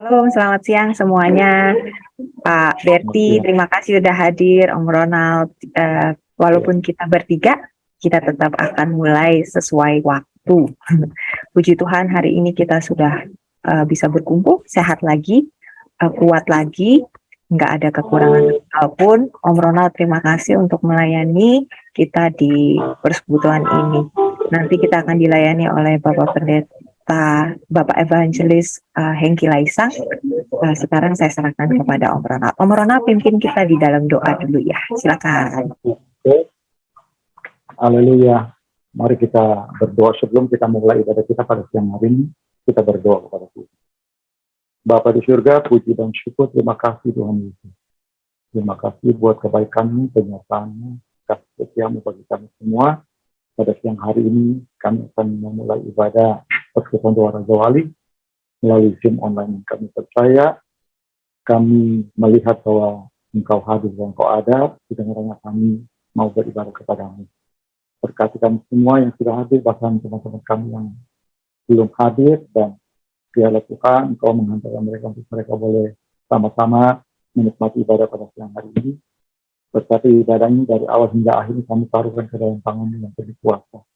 Halo, selamat siang semuanya. Pak Berti, Siap, terima kasih sudah hadir. Om Ronald, walaupun kita bertiga, kita tetap akan mulai sesuai waktu. Puji Tuhan, hari ini kita sudah bisa berkumpul, sehat lagi, kuat lagi, nggak ada kekurangan apapun. Om Ronald, terima kasih untuk melayani kita di persekutuan ini. Nanti kita akan dilayani oleh Bapak Pendeta, Bapak Evangelis Hengki Laisang. Sekarang saya serahkan kepada Om Ronald. Om Ronald pimpin kita di dalam doa dulu ya. Silakan. oke. Haleluya. Mari kita berdoa sebelum kita mulai ibadah kita pada siang hari ini. Kita berdoa kepada Tuhan. Bapa di surga, puji dan syukur. Terima kasih Tuhan Yesus. Terima kasih buat kebaikan-Mu, penyertaan-Mu, kasih setia-Mu bagi kami semua. Pada siang hari ini kami akan memulai ibadah persekutuan doa Raja Wali melalui Zoom online. Kami percaya, kami melihat bahwa Engkau hadir dan Engkau ada, sedangkan kami mau beribadah kepadamu. Berkati kami semua yang sudah hadir, bahkan teman-teman kami yang belum hadir, dan biarlah Tuhan Engkau menghantarkan mereka untuk mereka boleh sama-sama menikmati ibadah pada siang hari ini. Berkati ibadah ini dari awal hingga akhir kami taruhkan ke dalam tangan-Mu yang penuh kuasa.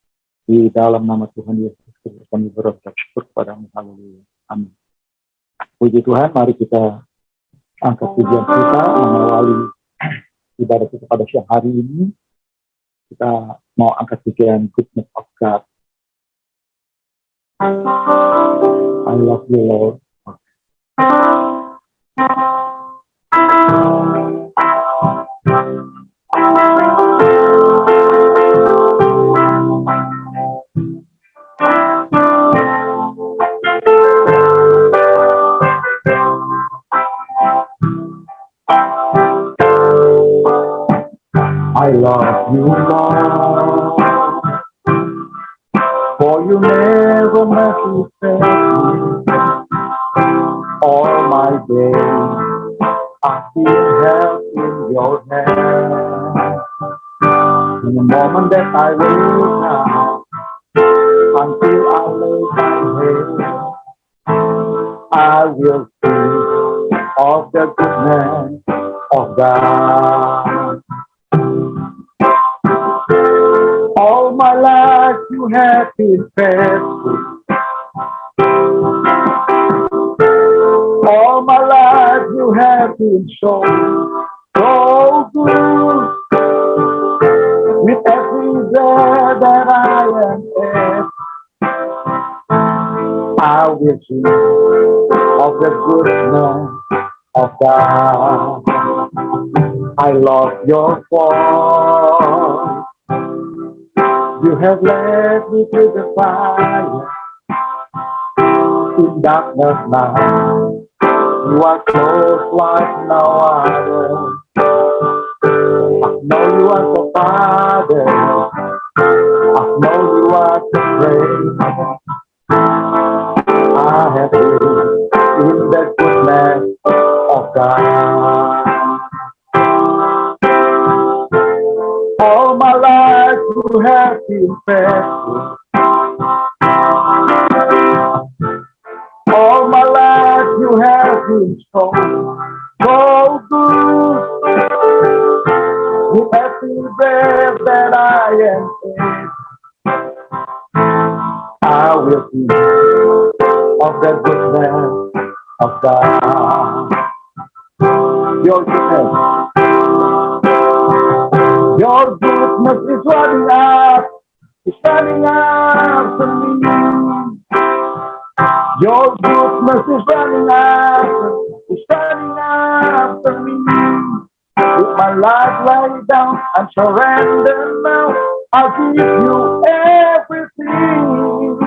Di dalam nama Tuhan Yesus Kristus kami berucap syukur kepadamu. Haleluya. Amin. Puji Tuhan, mari kita angkat pujian kita mengawali ibadah kita pada siang hari ini. Kita mau angkat pujian Goodness of God. I love you, Lord. I love you, Lord, for you never met me all my days. I've been held in your hand. In the moment that I wake up, until I lay my head, I will sing of the goodness of God. All my life you have been faithful. All my life you have been so good. With every day that I am in, I will sing of the goodness of God. I love your voice. You have led me to the fire in darkness now. You are close like no other. I know you are the Father. I know you are the friend. I have been in the goodness of God. All my life you have been faithful. All my life you have been so good. With every breath that I am in, I will sing of the goodness of God. Your goodness is running out, it's running after me. Your goodness is running out, it's running after me. With my life laid down and surrender now, I'll give you everything.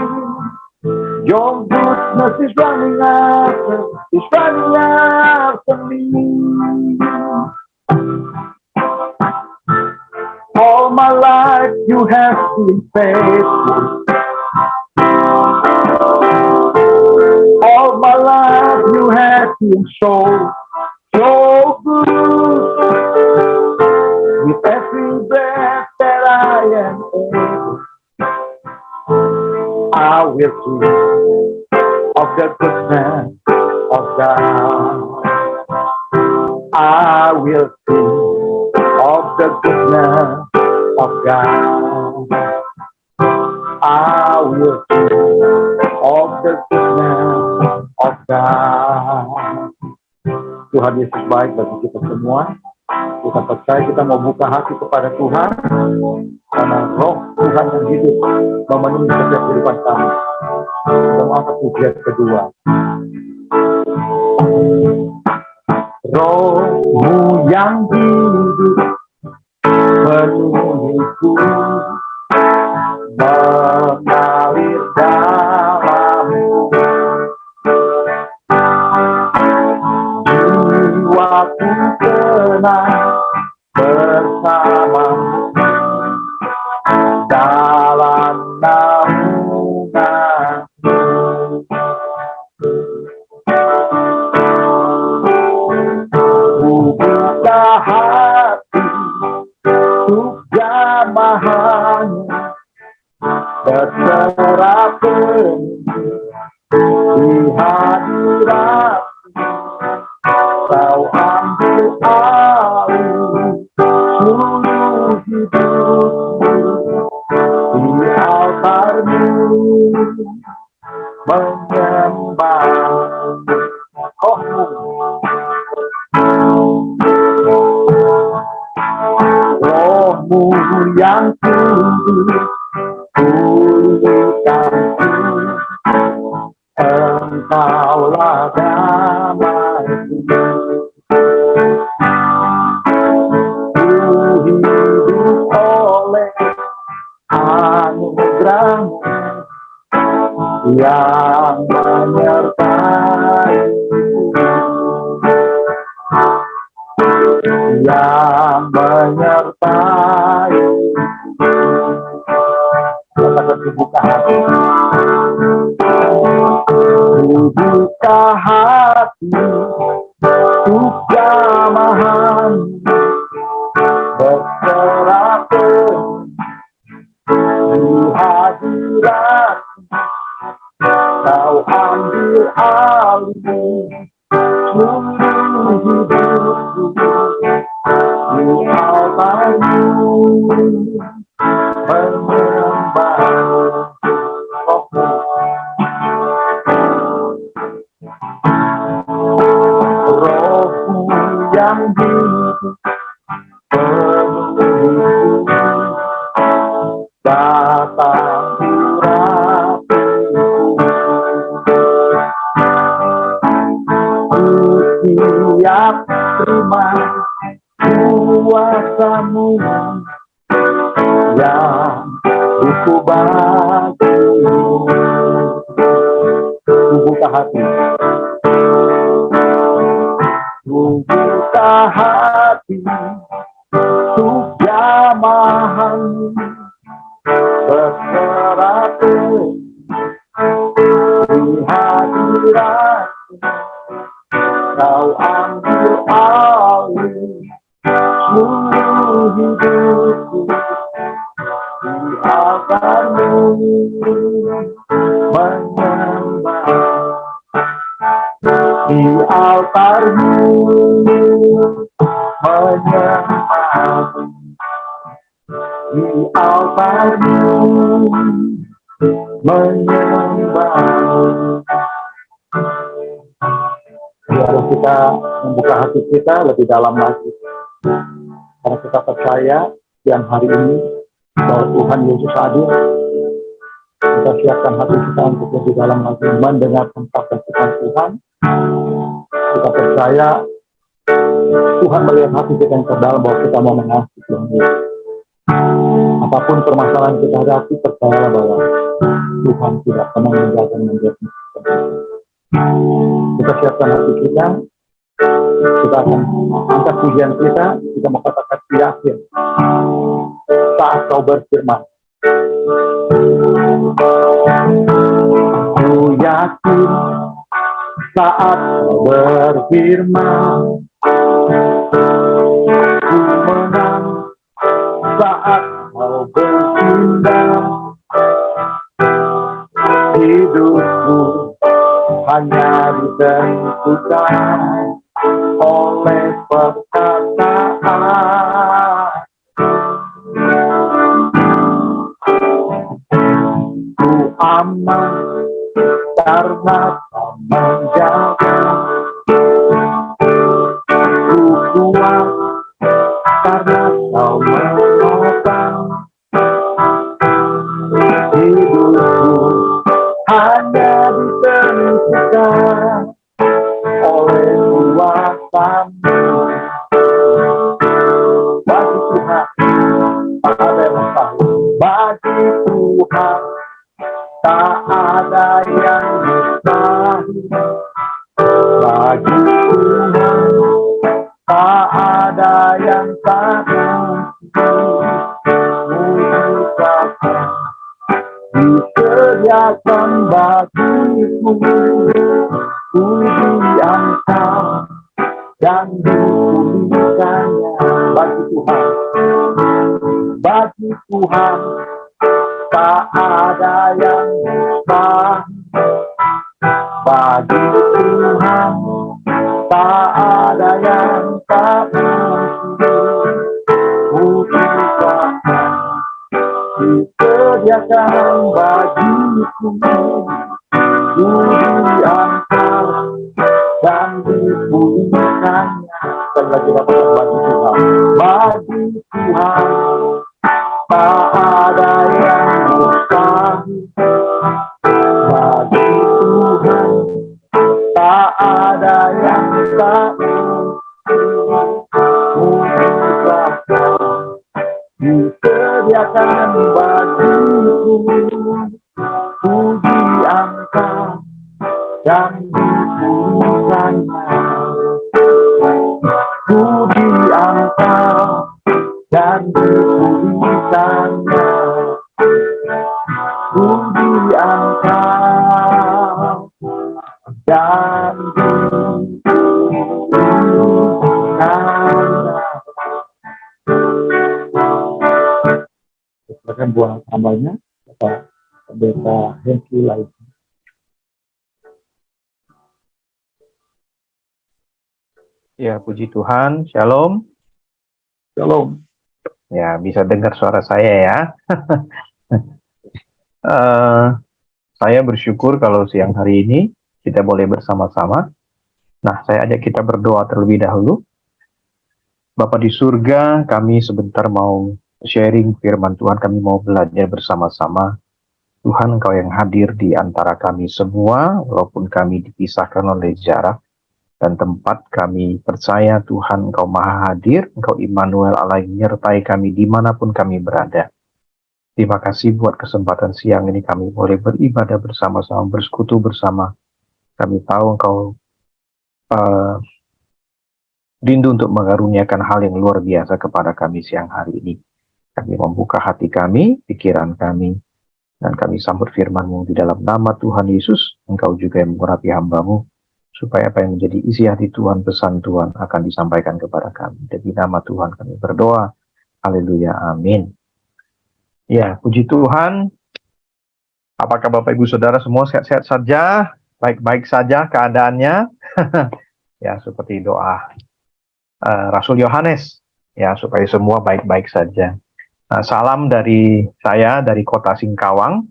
Your goodness is running after me. All my life you have been faithful. All my life you have been so good. With every breath that I am able, I will sing of the goodness of God. I will sing of the goodness of God. I will sing of the goodness of God. Tuhan Yesus baik bagi kita semua. Kita percaya kita mau buka hati kepada Tuhan, karena roh Tuhan yang hidup memenuhi setiap kehidupan kami. Kita angkat pujian kedua. Rohmu yang hidup menuhiku, mengalir dalamku, jiwaku tenang bersamamu dalam naunganmu. Buka hati untuk jamahanmu, berserah penuh di hadiratmu. Kau ambil alih seluruh hidupku, di altarmu menyembah rohmu. Rohmu yang kudus pulihkanku, Engkaulah damaiku. Ku hidup oleh anugerah-Mu yang menyertaiku, yang menyertai. Katakan buka hati. Buka hati untuk jamahan, berserah penuh di hadirat. Kau ambil alih seluruh hidupku, di altarmu menyembah rohmu. Rohmu yang hidup penuhiku, datang urapiku. Ku siap terima kuasa-Mu yang ku bagimu. Ku buka hati. Ku buka hati untuk jamahan-Mu, berserah penuh di hadirat-Mu. Kau ambil alih seluruh hidupku, di altar-Mu menyembah, di altar-Mu menyembah, di altar-Mu menyembah. Biar kita membuka hati kita lebih dalam lagi, karena kita percaya yang hari ini bahwa Tuhan Yesus hadir. Kita siapkan hati kita untuk lebih dalam lagi mendengarkan sabda Tuhan. Kita percaya Tuhan melihat hati kita yang terdalam bahwa kita mau mengasihi Tuhan Yesus. Apapun permasalahan kita hadapi, percayalah bahwa Tuhan tidak pernah meninggalkan menjadi. Kita siapkan hati kita. Kita akan angkat pujian kita mau katakan yakin saat Kau berfirman. Ku yakin saat Kau berfirman, ku menang saat Kau bertindak. Hidupku hanya ditentukan oleh perkataan. Ku aman karena kau menjaga, ku kuat karena kau menopang hidupku, hanya ditentukan oleh kuasa-Mu. Bagi Tuhan tak ada yang mustahil, bagi Tuhan tak ada yang mustahil, bagi Tuhan tak ada yang tak mungkin. Mujizatnya disediakan bagiku, puji Engkau dan dipulihkannya. Bagi Tuhan, bagi Tuhan tak ada yang mustahil, bagi Tuhan tak ada yang tak mungkin. Mujizatnya disediakan bagiku, puji Engkau dan dipulihkannya. Dan lagi katakan bagi Tuhan, bagi Tuhan tak ada yang mustahil, bagi Tuhan tak ada yang tak mungkin. Mujizatnya disediakan bagiku, puji Engkau dan dipulihkannya. Puji Engkau dan dipulihkannya. Puji Engkau dan dipulihkannya. Silakan buat amalnya, Bapak Pendeta Hengki Lain. Ya, puji Tuhan. Shalom. Shalom. Ya, bisa dengar suara saya ya. Saya bersyukur kalau siang hari ini kita boleh bersama-sama. Nah, saya ajak kita berdoa terlebih dahulu. Bapa di surga, kami sebentar mau sharing firman Tuhan, kami mau belajar bersama-sama. Tuhan, Engkau yang hadir di antara kami semua, walaupun kami dipisahkan oleh jarak dan tempat, kami percaya Tuhan Engkau Maha Hadir, Engkau Immanuel Allah yang menyertai kami dimanapun kami berada. Terima kasih buat kesempatan siang ini kami boleh beribadah bersama-sama, bersekutu bersama. Kami tahu Engkau rindu untuk mengaruniakan hal yang luar biasa kepada kami siang hari ini. Kami membuka hati kami, pikiran kami, dan kami sambut firman-Mu di dalam nama Tuhan Yesus. Engkau juga yang mengurapi hamba-Mu, supaya apa yang menjadi isi hati Tuhan, pesan Tuhan akan disampaikan kepada kami. Demi nama Tuhan kami berdoa. Haleluya, amin. Ya, puji Tuhan. Apakah Bapak Ibu Saudara semua sehat-sehat saja? Baik-baik saja keadaannya? Ya, seperti doa Rasul Yohanes. Ya, supaya semua baik-baik saja. Nah, salam dari saya, dari kota Singkawang.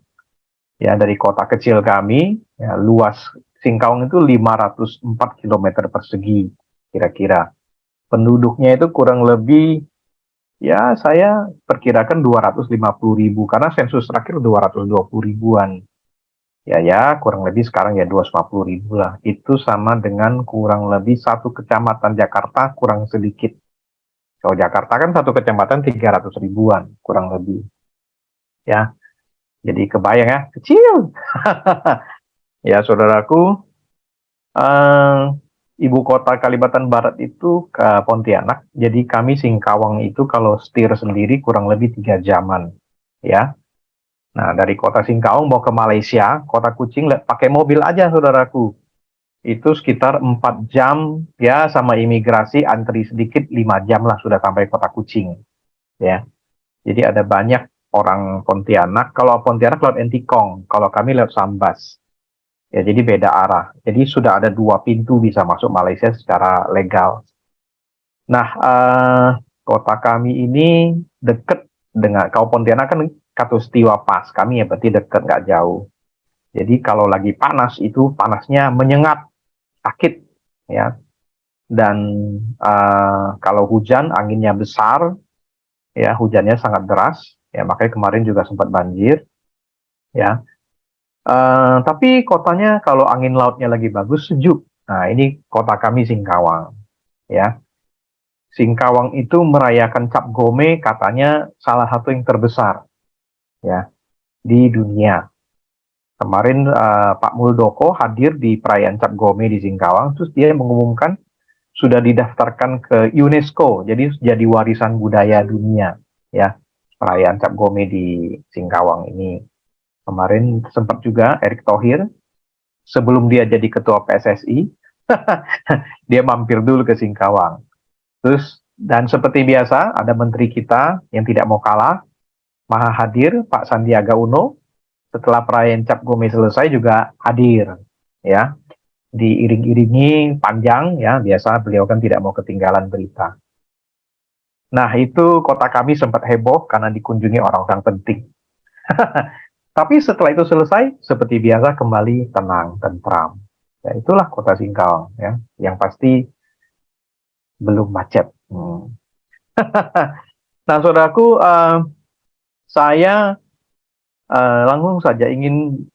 Ya, dari kota kecil kami. Ya, luas Singkawang itu 504 km persegi kira-kira. Penduduknya itu kurang lebih, ya saya perkirakan 250.000, karena sensus terakhir 220.000-an. Ya, kurang lebih sekarang ya 250.000 lah. Itu sama dengan kurang lebih satu kecamatan Jakarta kurang sedikit. Kalau Jakarta kan satu kecamatan 300.000-an, kurang lebih. Ya, jadi kebayang ya, kecil. Ya, saudaraku, ibu kota Kalimantan Barat itu ke Pontianak. Jadi kami Singkawang itu kalau setir sendiri kurang lebih 3 jaman. Ya. Nah, dari kota Singkawang mau ke Malaysia, kota Kuching, pakai mobil aja, saudaraku. Itu sekitar 4 jam, ya, sama imigrasi, antri sedikit 5 jam lah sudah sampai kota Kuching. Ya. Jadi ada banyak orang Pontianak. Kalau Pontianak lewat Entikong, kalau kami lewat Sambas. Ya, jadi beda arah. Jadi sudah ada 2 pintu bisa masuk Malaysia secara legal. Nah, kota kami ini dekat dengan kalau Pontianak kan Katulistiwa pas, kami ya berarti dekat nggak jauh. Jadi kalau lagi panas itu panasnya menyengat, sakit ya. Dan kalau hujan anginnya besar, ya hujannya sangat deras. Ya makanya kemarin juga sempat banjir. Ya, tapi kotanya kalau angin lautnya lagi bagus sejuk. Nah ini kota kami Singkawang. Ya, Singkawang itu merayakan Cap Gome katanya salah satu yang terbesar ya di dunia. Kemarin Pak Muldoko hadir di perayaan Cap Gome di Singkawang, terus dia mengumumkan sudah didaftarkan ke UNESCO, jadi warisan budaya dunia ya perayaan Cap Gome di Singkawang ini. Kemarin sempat juga Erick Thohir sebelum dia jadi ketua PSSI dia mampir dulu ke Singkawang. Terus dan seperti biasa ada menteri kita yang tidak mau kalah, maha hadir Pak Sandiaga Uno. Setelah perayaan Cap Gome selesai juga hadir ya, diiring-iringi panjang ya, biasa beliau kan tidak mau ketinggalan berita. Nah itu kota kami sempat heboh karena dikunjungi orang-orang penting. Tapi setelah itu selesai seperti biasa kembali tenang tentram. Ya itulah kota Singkawang ya, yang pasti belum macet. Nah saudaraku, saya langsung saja ingin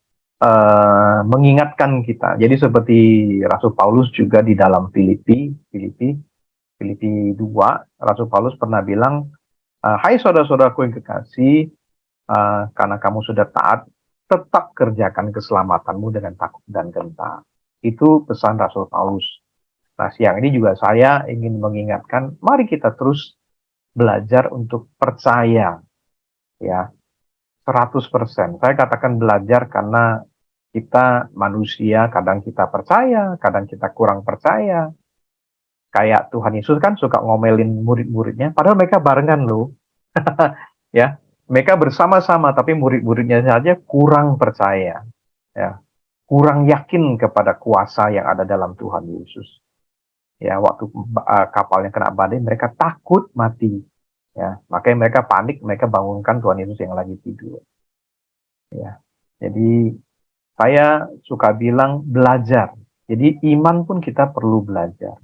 mengingatkan kita. Jadi seperti Rasul Paulus juga di dalam Filipi 2, Rasul Paulus pernah bilang, hai saudara-saudaraku yang kekasih, karena kamu sudah taat, tetap kerjakan keselamatanmu dengan takut dan gentar. Itu pesan Rasul Paulus. Nah siang ini juga saya ingin mengingatkan, mari kita terus belajar untuk percaya ya 100%. Saya katakan belajar karena kita manusia, kadang kita percaya, kadang kita kurang percaya. Kayak Tuhan Yesus kan suka ngomelin murid-muridnya, padahal mereka barengan loh. Ya, mereka bersama-sama, tapi murid-muridnya saja kurang percaya. Ya, kurang yakin kepada kuasa yang ada dalam Tuhan Yesus. Ya, waktu kapalnya kena badai, mereka takut mati. Ya, makanya mereka panik, mereka bangunkan Tuhan Yesus yang lagi tidur. Ya, jadi saya suka bilang belajar. Jadi iman pun kita perlu belajar.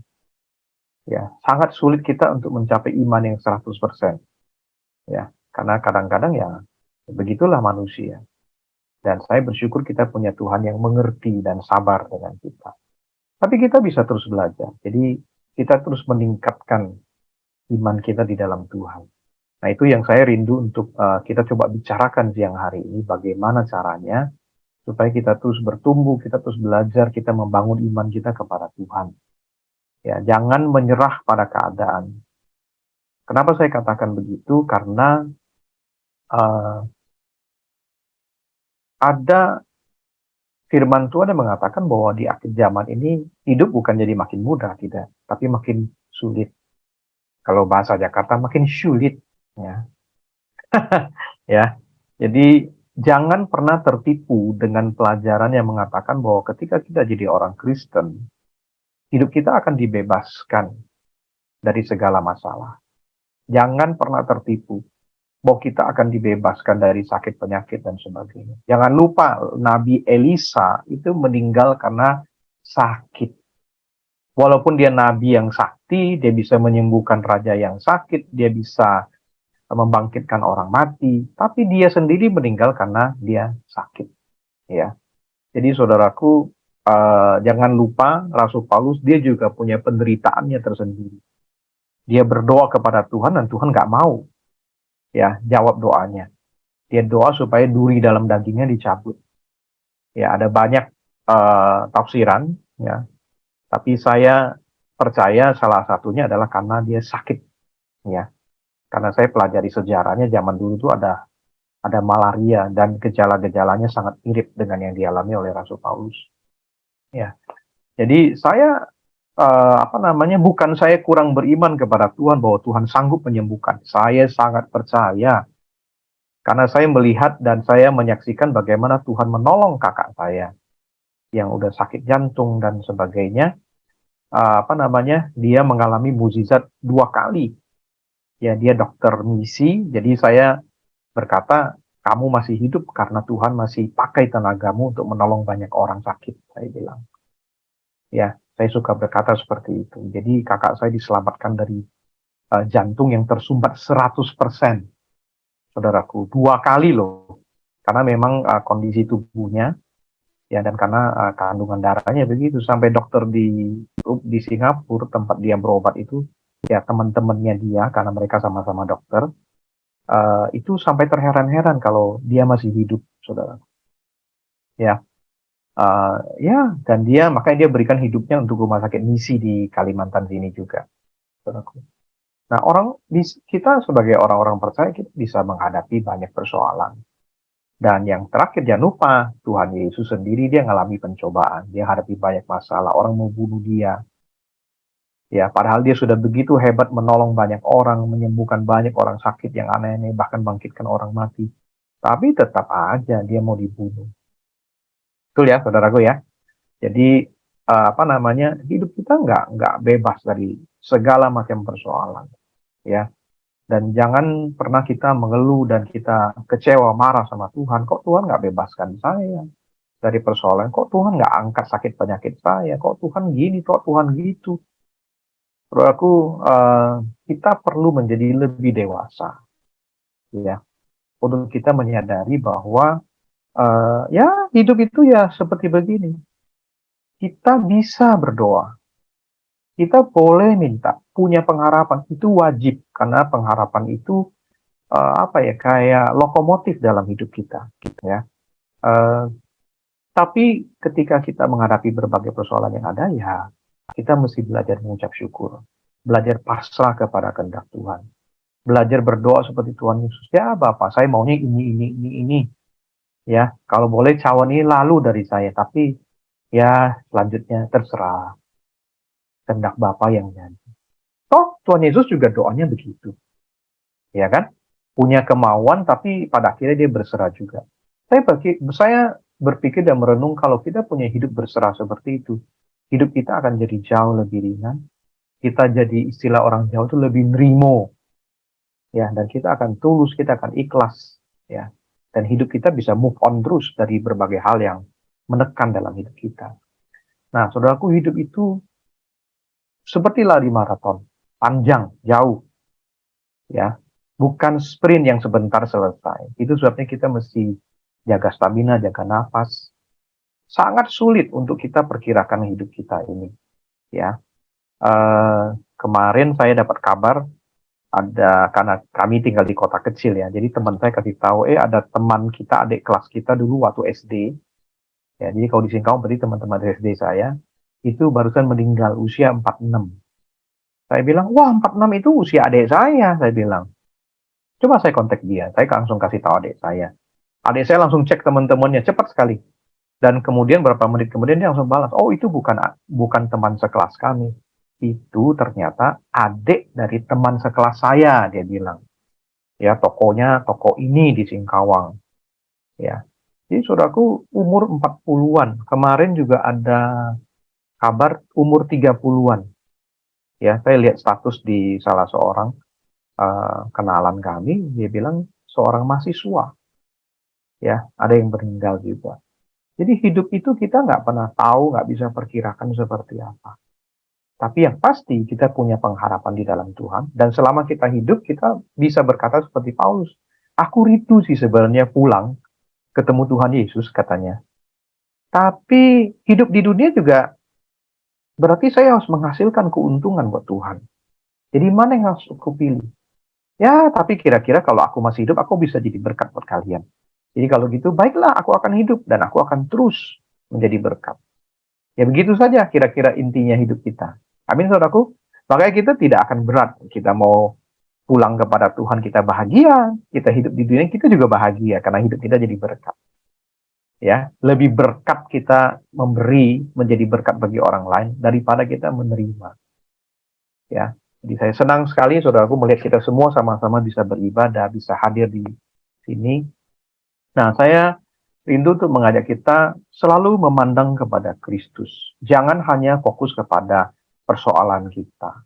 Ya, sangat sulit kita untuk mencapai iman yang 100%. Ya, karena kadang-kadang ya begitulah manusia. Dan saya bersyukur kita punya Tuhan yang mengerti dan sabar dengan kita. Tapi kita bisa terus belajar. Jadi kita terus meningkatkan iman kita di dalam Tuhan. Nah itu yang saya rindu untuk kita coba bicarakan siang hari ini. Bagaimana caranya supaya kita terus bertumbuh, kita terus belajar, kita membangun iman kita kepada Tuhan. Ya, jangan menyerah pada keadaan. Kenapa saya katakan begitu? Karena ada firman Tuhan yang mengatakan bahwa di akhir zaman ini hidup bukan jadi makin mudah, tidak, tapi makin sulit. Kalau bahasa Jakarta makin sulit, ya. Ya, jadi jangan pernah tertipu dengan pelajaran yang mengatakan bahwa ketika kita jadi orang Kristen, hidup kita akan dibebaskan dari segala masalah. Jangan pernah tertipu bahwa kita akan dibebaskan dari sakit penyakit dan sebagainya. Jangan lupa Nabi Elisa itu meninggal karena sakit. Walaupun dia nabi yang sakti, dia bisa menyembuhkan raja yang sakit, dia bisa membangkitkan orang mati, tapi dia sendiri meninggal karena dia sakit. Ya, jadi saudaraku, jangan lupa Rasul Paulus dia juga punya penderitaannya tersendiri. Dia berdoa kepada Tuhan dan Tuhan nggak mau ya jawab doanya. Dia doa supaya duri dalam dagingnya dicabut. Ya ada banyak tafsiran ya, tapi saya percaya salah satunya adalah karena dia sakit ya. Karena saya pelajari sejarahnya zaman dulu itu ada malaria dan gejala-gejalanya sangat mirip dengan yang dialami oleh Rasul Paulus. Ya, jadi saya bukan saya kurang beriman kepada Tuhan bahwa Tuhan sanggup menyembuhkan. Saya sangat percaya karena saya melihat dan saya menyaksikan bagaimana Tuhan menolong kakak saya. yang udah sakit jantung dan sebagainya, dia mengalami mukjizat 2 kali. Ya, dia dokter misi, jadi saya berkata, kamu masih hidup karena Tuhan masih pakai tenagamu untuk menolong banyak orang sakit, saya bilang. Ya, saya suka berkata seperti itu. Jadi kakak saya diselamatkan dari jantung yang tersumbat 100%, saudaraku. 2 kali loh. Karena memang kondisi tubuhnya, ya, dan karena kandungan darahnya begitu. Sampai dokter di Singapura, tempat dia berobat itu, ya teman-temannya dia, karena mereka sama-sama dokter, itu sampai terheran-heran kalau dia masih hidup, saudara. Ya, ya, dan makanya dia berikan hidupnya untuk rumah sakit misi di Kalimantan sini juga, saudaraku. Nah, kita sebagai orang-orang percaya, kita bisa menghadapi banyak persoalan. Dan yang terakhir, jangan lupa, Tuhan Yesus sendiri dia ngalami pencobaan, dia hadapi banyak masalah, orang mau bunuh dia. Ya, padahal dia sudah begitu hebat menolong banyak orang, menyembuhkan banyak orang sakit yang aneh-aneh, bahkan bangkitkan orang mati. Tapi tetap aja dia mau dibunuh. Betul ya, saudaraku ya. Jadi hidup kita nggak bebas dari segala macam persoalan, ya. Dan jangan pernah kita mengeluh dan kita kecewa, marah sama Tuhan. Kok Tuhan nggak bebaskan saya dari persoalan? Kok Tuhan nggak angkat sakit penyakit saya? Kok Tuhan gini? Kok Tuhan gitu? Saudaraku, kita perlu menjadi lebih dewasa, ya, untuk kita menyadari bahwa ya hidup itu ya seperti begini. Kita bisa berdoa, kita boleh minta, punya pengharapan, itu wajib, karena pengharapan itu kayak lokomotif dalam hidup kita, gitu ya. Tapi ketika kita menghadapi berbagai persoalan yang ada, ya kita mesti belajar mengucap syukur, belajar pasrah kepada kehendak Tuhan, belajar berdoa seperti Tuhan Yesus. Ya Bapak, saya maunya ini. Ya, kalau boleh cawan ini lalu dari saya, tapi ya selanjutnya terserah kehendak Bapa yang jadi. Oh, Tuhan Yesus juga doanya begitu. Ya kan? Punya kemauan, tapi pada akhirnya dia berserah juga. Saya berpikir dan merenung kalau kita punya hidup berserah seperti itu, hidup kita akan jadi jauh lebih ringan. Kita jadi istilah orang Jawa itu lebih nerimo. Ya, dan kita akan tulus, kita akan ikhlas. Ya, dan hidup kita bisa move on terus dari berbagai hal yang menekan dalam hidup kita. Nah, saudaraku, hidup itu seperti lari maraton, panjang, jauh, ya, bukan sprint yang sebentar selesai. Itu sebabnya kita mesti jaga stamina, jaga nafas. Sangat sulit untuk kita perkirakan hidup kita ini, ya. Kemarin saya dapat kabar karena kami tinggal di kota kecil ya, jadi teman saya kasih tahu, ada teman kita, adik kelas kita dulu waktu SD, ya, jadi kalau di Singkawang berarti teman-teman SD saya, itu barusan meninggal usia 46. Saya bilang, wah 46 itu usia adik saya bilang. Coba saya kontak dia, saya langsung kasih tahu adik saya. Adik saya langsung cek teman-temannya, cepat sekali. Dan kemudian beberapa menit kemudian dia langsung balas, oh itu bukan teman sekelas kami. Itu ternyata adik dari teman sekelas saya, dia bilang. Ya, tokonya toko ini di Singkawang. Ya. Jadi saudaraku umur 40-an. Kemarin juga ada kabar umur 30-an. Ya, saya lihat status di salah seorang kenalan kami, dia bilang seorang mahasiswa. Ya, ada yang meninggal juga. Jadi hidup itu kita nggak pernah tahu, nggak bisa perkirakan seperti apa. Tapi yang pasti kita punya pengharapan di dalam Tuhan. Dan selama kita hidup, kita bisa berkata seperti Paulus. Aku rindu sih sebenarnya pulang, ketemu Tuhan Yesus katanya. Tapi hidup di dunia juga berarti saya harus menghasilkan keuntungan buat Tuhan. Jadi mana yang harus aku pilih? Ya, tapi kira-kira kalau aku masih hidup, aku bisa jadi berkat buat kalian. Jadi kalau gitu, baiklah aku akan hidup dan aku akan terus menjadi berkat. Ya begitu saja kira-kira intinya hidup kita. Amin, saudaraku. Makanya kita tidak akan berat. Kita mau pulang kepada Tuhan, kita bahagia. Kita hidup di dunia, kita juga bahagia. Karena hidup kita jadi berkat. Ya, lebih berkat kita memberi, menjadi berkat bagi orang lain, daripada kita menerima. Ya, jadi saya senang sekali, saudaraku, melihat kita semua sama-sama bisa beribadah, bisa hadir di sini. Nah, saya rindu untuk mengajak kita selalu memandang kepada Kristus. Jangan hanya fokus kepada persoalan kita,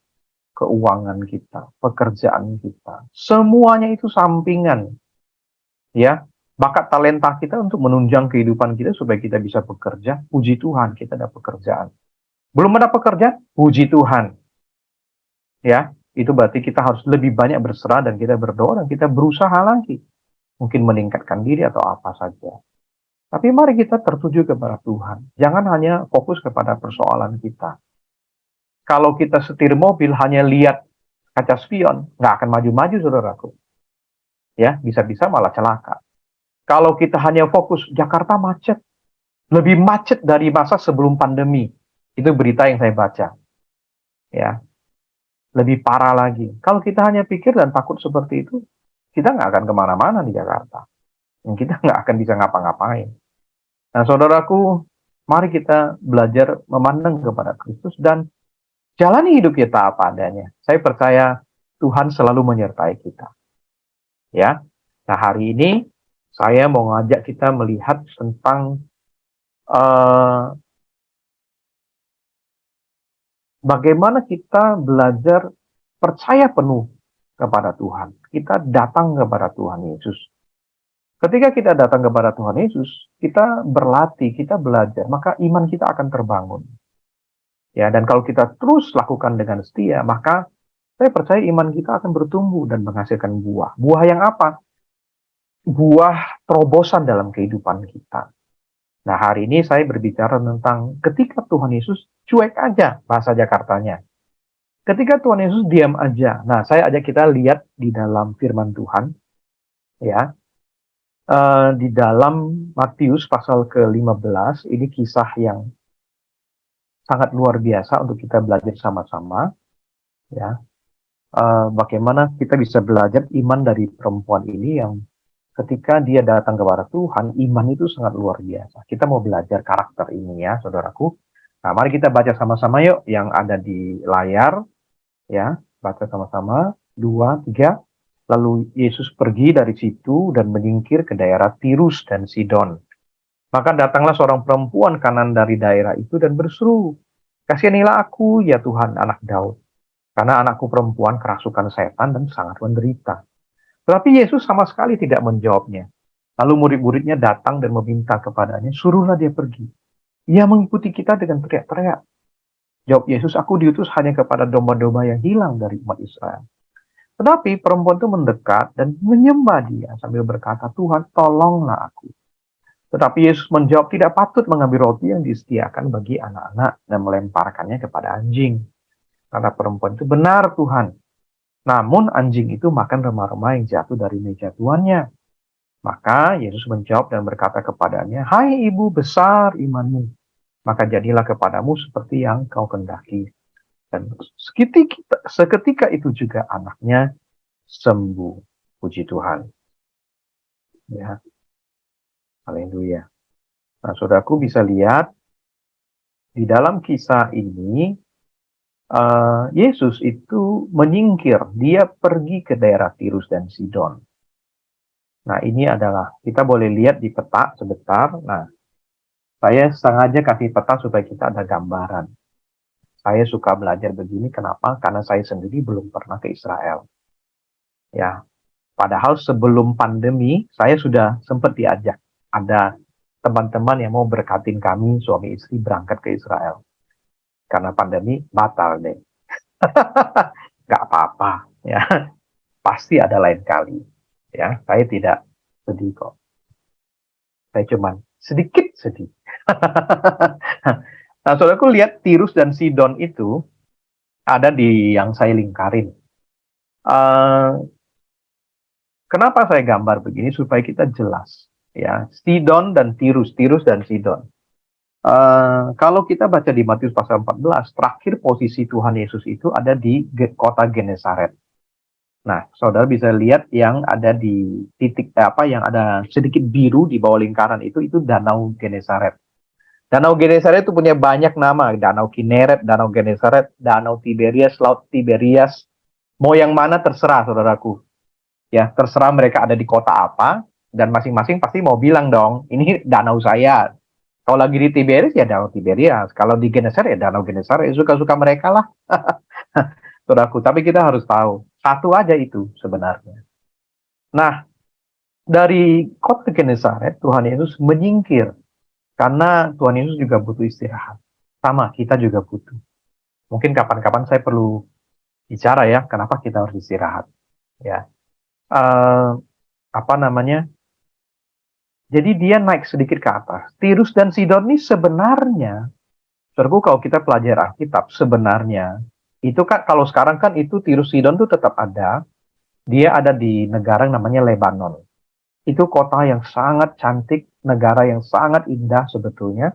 keuangan kita, pekerjaan kita. Semuanya itu sampingan. Ya, bakat talenta kita untuk menunjang kehidupan kita supaya kita bisa bekerja. Puji Tuhan, kita ada pekerjaan. Belum ada pekerjaan, puji Tuhan. Ya, itu berarti kita harus lebih banyak berserah dan kita berdoa dan kita berusaha lagi. Mungkin meningkatkan diri atau apa saja. Tapi mari kita tertuju kepada Tuhan. Jangan hanya fokus kepada persoalan kita. Kalau kita setir mobil hanya lihat kaca spion, nggak akan maju-maju, saudaraku. Ya, bisa-bisa malah celaka. Kalau kita hanya fokus Jakarta macet, lebih macet dari masa sebelum pandemi. Itu berita yang saya baca. Ya, lebih parah lagi. Kalau kita hanya pikir dan takut seperti itu, kita nggak akan kemana-mana di Jakarta. Dan kita nggak akan bisa ngapa-ngapain. Nah, saudaraku, mari kita belajar memandang kepada Kristus dan jalani hidup kita apa adanya. Saya percaya Tuhan selalu menyertai kita. Ya. Nah, hari ini saya mau ngajak kita melihat tentang bagaimana kita belajar percaya penuh kepada Tuhan. Kita datang kepada Tuhan Yesus. Ketika kita datang kepada Tuhan Yesus, kita berlatih, kita belajar, maka iman kita akan terbangun. Ya, dan kalau kita terus lakukan dengan setia, maka saya percaya iman kita akan bertumbuh dan menghasilkan buah. Buah yang apa? Buah terobosan dalam kehidupan kita. Nah, hari ini saya berbicara tentang ketika Tuhan Yesus cuek aja, bahasa Jakartanya. Ketika Tuhan Yesus diam aja. Nah, saya ajak kita lihat di dalam firman Tuhan, ya. Di dalam Matius pasal ke-15, ini kisah yang sangat luar biasa untuk kita belajar sama-sama, ya. Bagaimana kita bisa belajar iman dari perempuan ini yang ketika dia datang kepada Tuhan, iman itu sangat luar biasa. Kita mau belajar karakter ini ya, saudaraku. Nah, mari kita baca sama-sama yuk yang ada di layar, ya. Baca sama-sama, 2, 3. Lalu Yesus pergi dari situ dan menyingkir ke daerah Tirus dan Sidon. Maka datanglah seorang perempuan Kanan dari daerah itu dan berseru, "Kasihanilah aku, ya Tuhan, anak Daud. Karena anakku perempuan kerasukan setan dan sangat menderita." Tetapi Yesus sama sekali tidak menjawabnya. Lalu murid-muridnya datang dan meminta kepadanya, "Suruhlah dia pergi." Ia mengikuti kita dengan teriak-teriak. Jawab Yesus, "Aku diutus hanya kepada domba-domba yang hilang dari umat Israel." Tetapi perempuan itu mendekat dan menyembah dia sambil berkata, "Tuhan, tolonglah aku." Tetapi Yesus menjawab, "Tidak patut mengambil roti yang disediakan bagi anak-anak dan melemparkannya kepada anjing." Kata perempuan itu, "Benar Tuhan. Namun anjing itu makan remah-remah yang jatuh dari meja tuannya." Maka Yesus menjawab dan berkata kepadanya, "Hai ibu, besar imanmu. Maka jadilah kepadamu seperti yang kau kendaki." Dan seketika itu juga anaknya sembuh. Puji Tuhan. Ya. Haleluya. Nah, saudaraku bisa lihat di dalam kisah ini, Yesus itu menyingkir. Dia pergi ke daerah Tirus dan Sidon. Nah, ini adalah, kita boleh lihat di peta sebentar. Nah, saya sengaja kasih peta supaya kita ada gambaran. Saya suka belajar begini, kenapa? Karena saya sendiri belum pernah ke Israel. Ya, padahal sebelum pandemi, saya sudah sempat diajak. Ada teman-teman yang mau berkatin kami, suami istri, berangkat ke Israel. Karena pandemi, batal deh. Gak apa-apa, ya. Pasti ada lain kali. Ya, saya tidak sedih kok. Saya cuma sedikit sedih. Nah, saudaraku lihat Tirus dan Sidon itu ada di yang saya lingkarin. Kenapa saya gambar begini? Supaya kita jelas. Ya, Sidon dan Tirus dan Sidon. Kalau kita baca di Matius pasal 14, terakhir posisi Tuhan Yesus itu ada di kota Genesaret. Nah, saudara bisa lihat yang ada di titik yang ada sedikit biru di bawah lingkaran itu Danau Genesaret. Danau Genesaret itu punya banyak nama, Danau Kineret, Danau Genesaret, Danau Tiberias, Laut Tiberias. Mau yang mana terserah, saudaraku. Ya, terserah mereka ada di kota apa. dan masing-masing pasti mau bilang dong, ini danau saya. Kalau lagi di Tiberias ya danau Tiberias, kalau di Genesaret ya danau Genesaret, suka-suka mereka lah. Saudaraku, tapi kita harus tahu, satu aja itu sebenarnya. Nah, dari kota Genesaret, Tuhan Yesus menyingkir, karena Tuhan Yesus juga butuh istirahat. Sama, kita juga butuh. Mungkin kapan-kapan saya perlu bicara ya, kenapa kita harus istirahat. Ya, apa namanya? Jadi dia naik sedikit ke atas. Tirus dan Sidon ini sebenarnya, saudaraku, kalau kita pelajari Alkitab, sebenarnya itu kan kalau sekarang kan itu Tirus Sidon itu tetap ada. Dia ada di negara yang namanya Lebanon. Itu kota yang sangat cantik, negara yang sangat indah sebetulnya.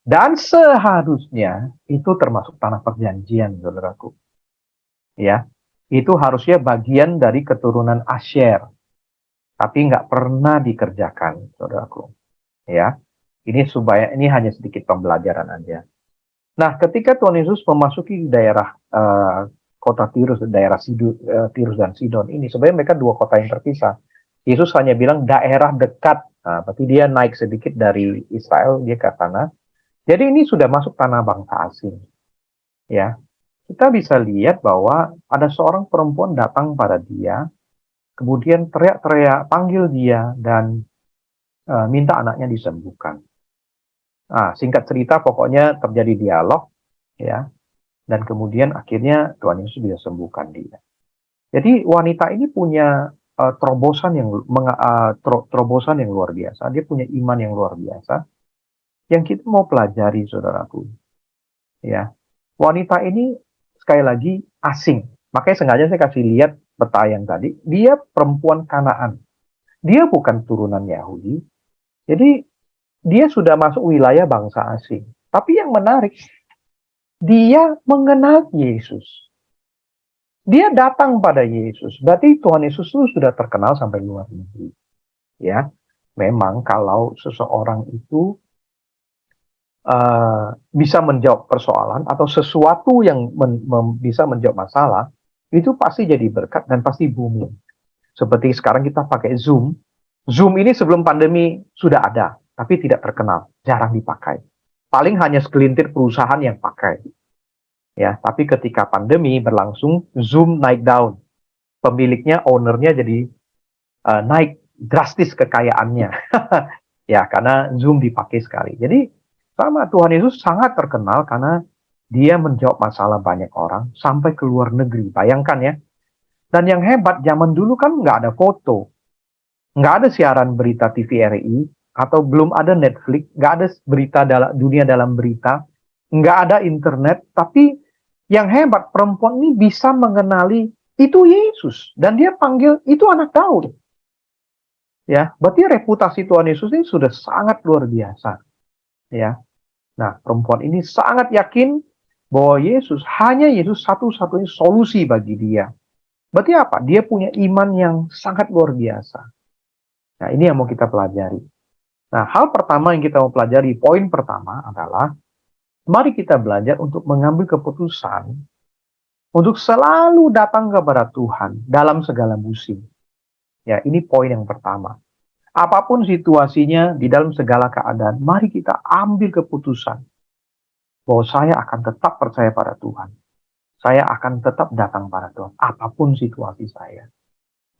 Dan seharusnya itu termasuk tanah perjanjian, saudaraku. Ya, itu harusnya bagian dari keturunan Asher. Tapi nggak pernah dikerjakan, saudaraku. Ya, ini hanya sedikit pembelajaran aja. Nah, ketika Tuhan Yesus memasuki daerah kota Tirus, daerah Tirus dan Sidon ini, sebenarnya mereka dua kota yang terpisah. Yesus hanya bilang daerah dekat. Nah, berarti dia naik sedikit dari Israel, dia ke sana. Jadi ini sudah masuk tanah bangsa asing. Ya, kita bisa lihat bahwa ada seorang perempuan datang pada dia, kemudian teriak-teriak, panggil dia, dan minta anaknya disembuhkan. Nah, singkat cerita, pokoknya terjadi dialog, ya, dan kemudian akhirnya Tuhan Yesus bisa sembuhkan dia. Jadi wanita ini punya terobosan yang luar biasa. Dia punya iman yang luar biasa, yang kita mau pelajari, saudaraku. Ya, wanita ini sekali lagi asing. Makanya sengaja saya kasih lihat peta yang tadi. Dia perempuan Kanaan. Dia bukan turunan Yahudi. Jadi dia sudah masuk wilayah bangsa asing. Tapi yang menarik, dia mengenal Yesus. Dia datang pada Yesus. Berarti Tuhan Yesus itu sudah terkenal sampai luar negeri. Ya, memang kalau seseorang itu bisa menjawab persoalan atau sesuatu yang bisa menjawab masalah, itu pasti jadi berkat dan pasti booming. Seperti sekarang kita pakai Zoom. Zoom ini sebelum pandemi sudah ada, tapi tidak terkenal, jarang dipakai. Paling hanya segelintir perusahaan yang pakai. Ya, tapi ketika pandemi berlangsung, Zoom naik down. Pemiliknya, ownernya jadi naik drastis kekayaannya. Ya, karena Zoom dipakai sekali. Jadi sama, Tuhan Yesus sangat terkenal karena dia menjawab masalah banyak orang sampai ke luar negeri. Bayangkan ya. Dan yang hebat, zaman dulu kan nggak ada foto. Nggak ada siaran berita TVRI, atau belum ada Netflix, nggak ada berita dunia dalam berita, nggak ada internet. Tapi yang hebat, perempuan ini bisa mengenali itu Yesus. Dan dia panggil, itu anak Daud. Ya, berarti reputasi Tuhan Yesus ini sudah sangat luar biasa. Ya. Nah, perempuan ini sangat yakin bahwa hanya Yesus satu-satunya solusi bagi dia. Berarti apa? Dia punya iman yang sangat luar biasa. Nah, ini yang mau kita pelajari. Nah, hal pertama yang kita mau pelajari, poin pertama adalah, mari kita belajar untuk mengambil keputusan untuk selalu datang kepada Tuhan dalam segala musim. Ya, ini poin yang pertama. Apapun situasinya, di dalam segala keadaan, mari kita ambil keputusan bahwa saya akan tetap percaya pada Tuhan. Saya akan tetap datang pada Tuhan, apapun situasi saya.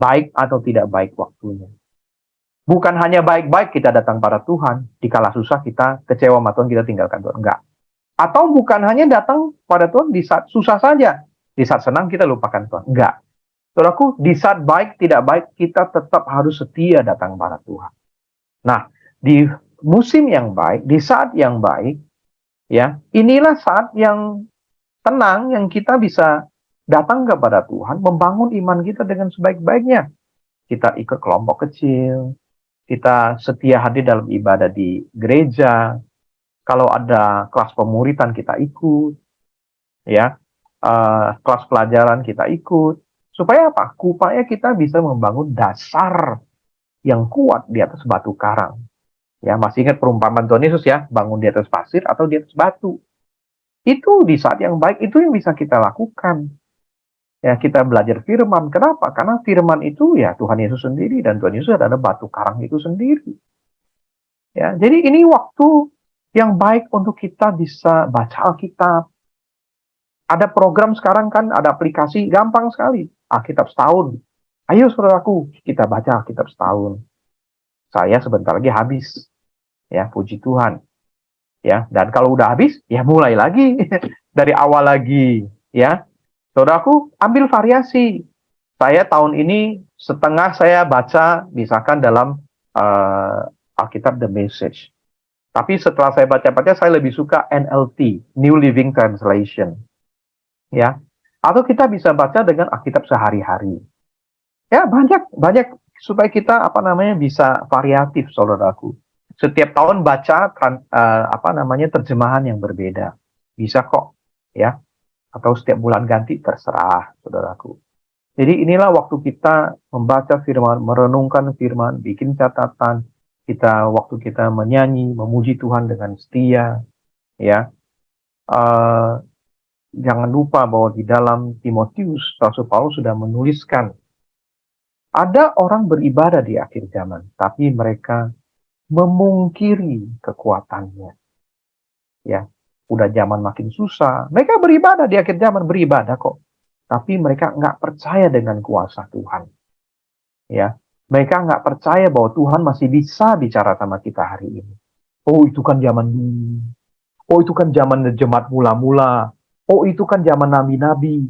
Baik atau tidak baik waktunya. Bukan hanya baik-baik kita datang pada Tuhan, dikala susah kita kecewa sama Tuhan, kita tinggalkan Tuhan. Enggak. Atau bukan hanya datang pada Tuhan di saat susah saja, di saat senang kita lupakan Tuhan. Enggak. Saudaraku, di saat baik, tidak baik, kita tetap harus setia datang pada Tuhan. Nah, di musim yang baik, di saat yang baik, ya, inilah saat yang tenang, yang kita bisa datang kepada Tuhan, membangun iman kita dengan sebaik-baiknya. Kita ikut kelompok kecil, kita setia hadir dalam ibadah di gereja, kalau ada kelas pemuritan kita ikut, ya, kelas pelajaran kita ikut. Supaya apa? Supaya kita bisa membangun dasar yang kuat di atas batu karang. Ya, masih ingat perumpamaan Tuhan Yesus ya, bangun di atas pasir atau di atas batu. Itu di saat yang baik, itu yang bisa kita lakukan. Ya, kita belajar firman. Kenapa? Karena firman itu ya Tuhan Yesus sendiri, dan Tuhan Yesus adalah batu karang itu sendiri. Ya, jadi ini waktu yang baik untuk kita bisa baca Alkitab. Ada program sekarang kan, ada aplikasi, gampang sekali. Alkitab setahun. Ayo saudaraku, kita baca Alkitab setahun. Saya sebentar lagi habis. Ya, puji Tuhan. Ya, dan kalau udah habis, ya mulai lagi dari awal lagi. Ya, saudaraku, ambil variasi. Saya tahun ini setengah saya baca misalkan dalam Alkitab The Message. Tapi setelah saya baca-baca, saya lebih suka NLT, New Living Translation. Ya, atau kita bisa baca dengan Alkitab sehari-hari. Ya, banyak supaya kita bisa variatif, saudaraku. Setiap tahun baca terjemahan yang berbeda. Bisa kok, ya. Atau setiap bulan ganti, terserah, saudaraku. Jadi inilah waktu kita membaca firman, merenungkan firman, bikin catatan, waktu kita menyanyi, memuji Tuhan dengan setia, ya. Jangan lupa bahwa di dalam Timotius, Rasul Paulus sudah menuliskan, ada orang beribadah di akhir zaman, tapi mereka memungkiri kekuatannya. Ya, udah zaman makin susah, mereka beribadah di akhir zaman, beribadah kok. Tapi mereka nggak percaya dengan kuasa Tuhan. Ya, mereka nggak percaya bahwa Tuhan masih bisa bicara sama kita hari ini. Oh, itu kan zaman dulu. Oh, itu kan zaman jemaat mula-mula. Oh, itu kan zaman nabi-nabi.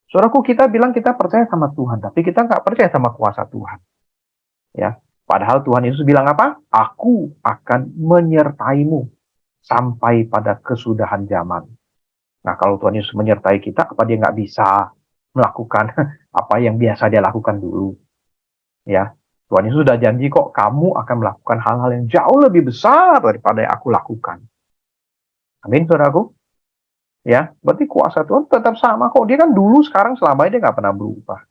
Saudaraku, kita bilang kita percaya sama Tuhan, tapi kita nggak percaya sama kuasa Tuhan. Ya, padahal Tuhan Yesus bilang apa? Aku akan menyertaimu sampai pada kesudahan zaman. Nah, kalau Tuhan Yesus menyertai kita, apa dia nggak bisa melakukan apa yang biasa dia lakukan dulu? Ya, Tuhan Yesus sudah janji kok, kamu akan melakukan hal-hal yang jauh lebih besar daripada yang aku lakukan. Amin, saudaraku. Ya, berarti kuasa Tuhan tetap sama kok. Dia kan dulu, sekarang, selamanya dia nggak pernah berubah.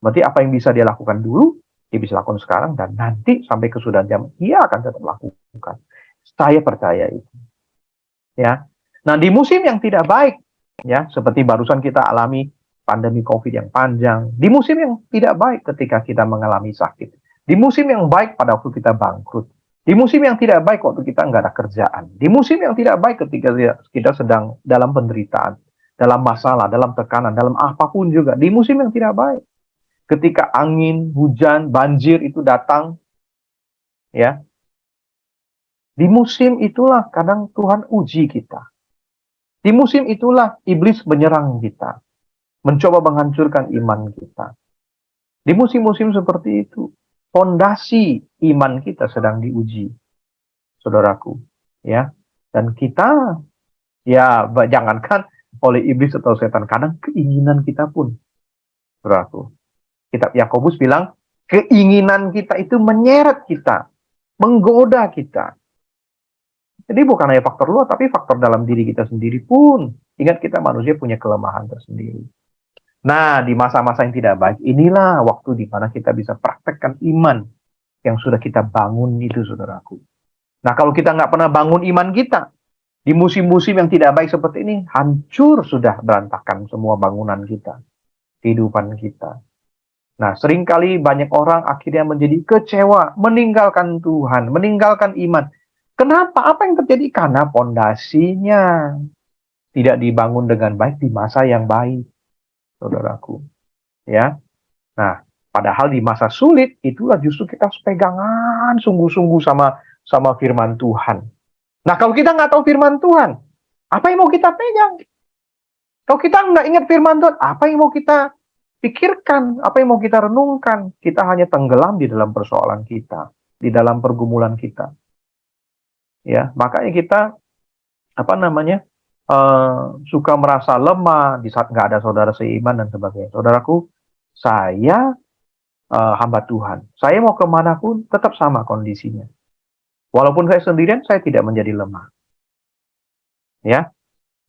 Berarti apa yang bisa dia lakukan dulu, dia bisa lakukan sekarang, dan nanti sampai kesudahan zaman, dia akan tetap lakukan. Saya percaya itu. Ya. Nah, di musim yang tidak baik, ya, seperti barusan kita alami pandemi COVID yang panjang, di musim yang tidak baik ketika kita mengalami sakit, di musim yang baik pada waktu kita bangkrut, di musim yang tidak baik waktu kita nggak ada kerjaan, di musim yang tidak baik ketika kita sedang dalam penderitaan, dalam masalah, dalam tekanan, dalam apapun juga, di musim yang tidak baik, ketika angin, hujan, banjir itu datang, ya, di musim itulah kadang Tuhan uji kita. Di musim itulah iblis menyerang kita, mencoba menghancurkan iman kita. Di musim-musim seperti itu, fondasi iman kita sedang diuji, saudaraku. Ya, dan kita, ya, jangankan oleh iblis atau setan, kadang keinginan kita pun, saudaraku. Kitab Yakobus bilang, keinginan kita itu menyeret kita, menggoda kita. Jadi bukan hanya faktor luar, tapi faktor dalam diri kita sendiri pun. Ingat, kita manusia punya kelemahan tersendiri. Nah, di masa-masa yang tidak baik, inilah waktu di mana kita bisa praktekkan iman yang sudah kita bangun itu, saudaraku. Nah, kalau kita nggak pernah bangun iman kita, di musim-musim yang tidak baik seperti ini, hancur sudah, berantakan semua bangunan kita, kehidupan kita. Nah, seringkali banyak orang akhirnya menjadi kecewa, meninggalkan Tuhan, meninggalkan iman. Kenapa? Apa yang terjadi? Karena pondasinya tidak dibangun dengan baik di masa yang baik, saudaraku. Ya, nah, padahal di masa sulit itulah justru kita harus pegangan sungguh-sungguh sama firman Tuhan. Nah, kalau kita nggak tahu firman Tuhan, apa yang mau kita pegang? Kalau kita nggak ingat firman Tuhan, apa yang mau kita pikirkan? Apa yang mau kita renungkan? Kita hanya tenggelam di dalam persoalan kita, di dalam pergumulan kita. Ya, makanya kita suka merasa lemah di saat nggak ada saudara seiman dan sebagainya. Saudaraku, saya hamba Tuhan. Saya mau kemanapun tetap sama kondisinya. Walaupun saya sendirian, saya tidak menjadi lemah. Ya,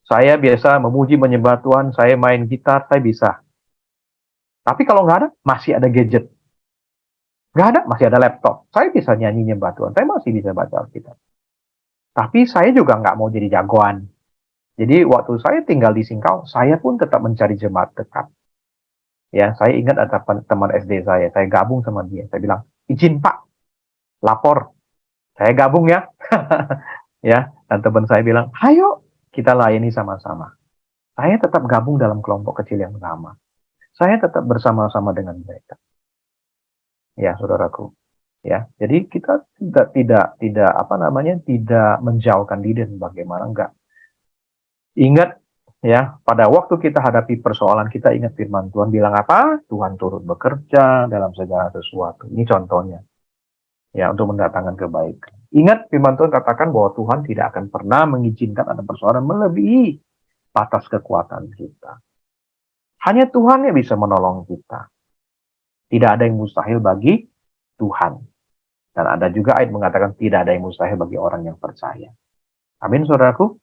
saya biasa memuji menyembah Tuhan. Saya main gitar, saya bisa. Tapi kalau nggak ada, masih ada gadget. Nggak ada, masih ada laptop. Saya bisa nyanyi nyembah Tuhan. Saya masih bisa baca Alkitab. Tapi saya juga nggak mau jadi jagoan. Jadi waktu saya tinggal di Singkau, saya pun tetap mencari jemaat dekat. Ya, saya ingat ada teman SD saya gabung sama dia. Saya bilang, izin Pak, lapor, saya gabung ya. Ya, dan teman saya bilang, ayo kita layani sama-sama. Saya tetap gabung dalam kelompok kecil yang sama. Saya tetap bersama-sama dengan mereka. Ya, saudaraku. Ya, jadi kita tidak menjauhkan diri dan bagaimana enggak. Ingat ya, pada waktu kita hadapi persoalan, kita ingat firman Tuhan bilang apa? Tuhan turut bekerja dalam segala sesuatu. Ini contohnya. Ya, untuk mendatangkan kebaikan. Ingat firman Tuhan katakan bahwa Tuhan tidak akan pernah mengizinkan ada persoalan melebihi batas kekuatan kita. Hanya Tuhan yang bisa menolong kita. Tidak ada yang mustahil bagi Tuhan. Dan ada juga ayat mengatakan tidak ada yang mustahil bagi orang yang percaya. Amin, saudaraku.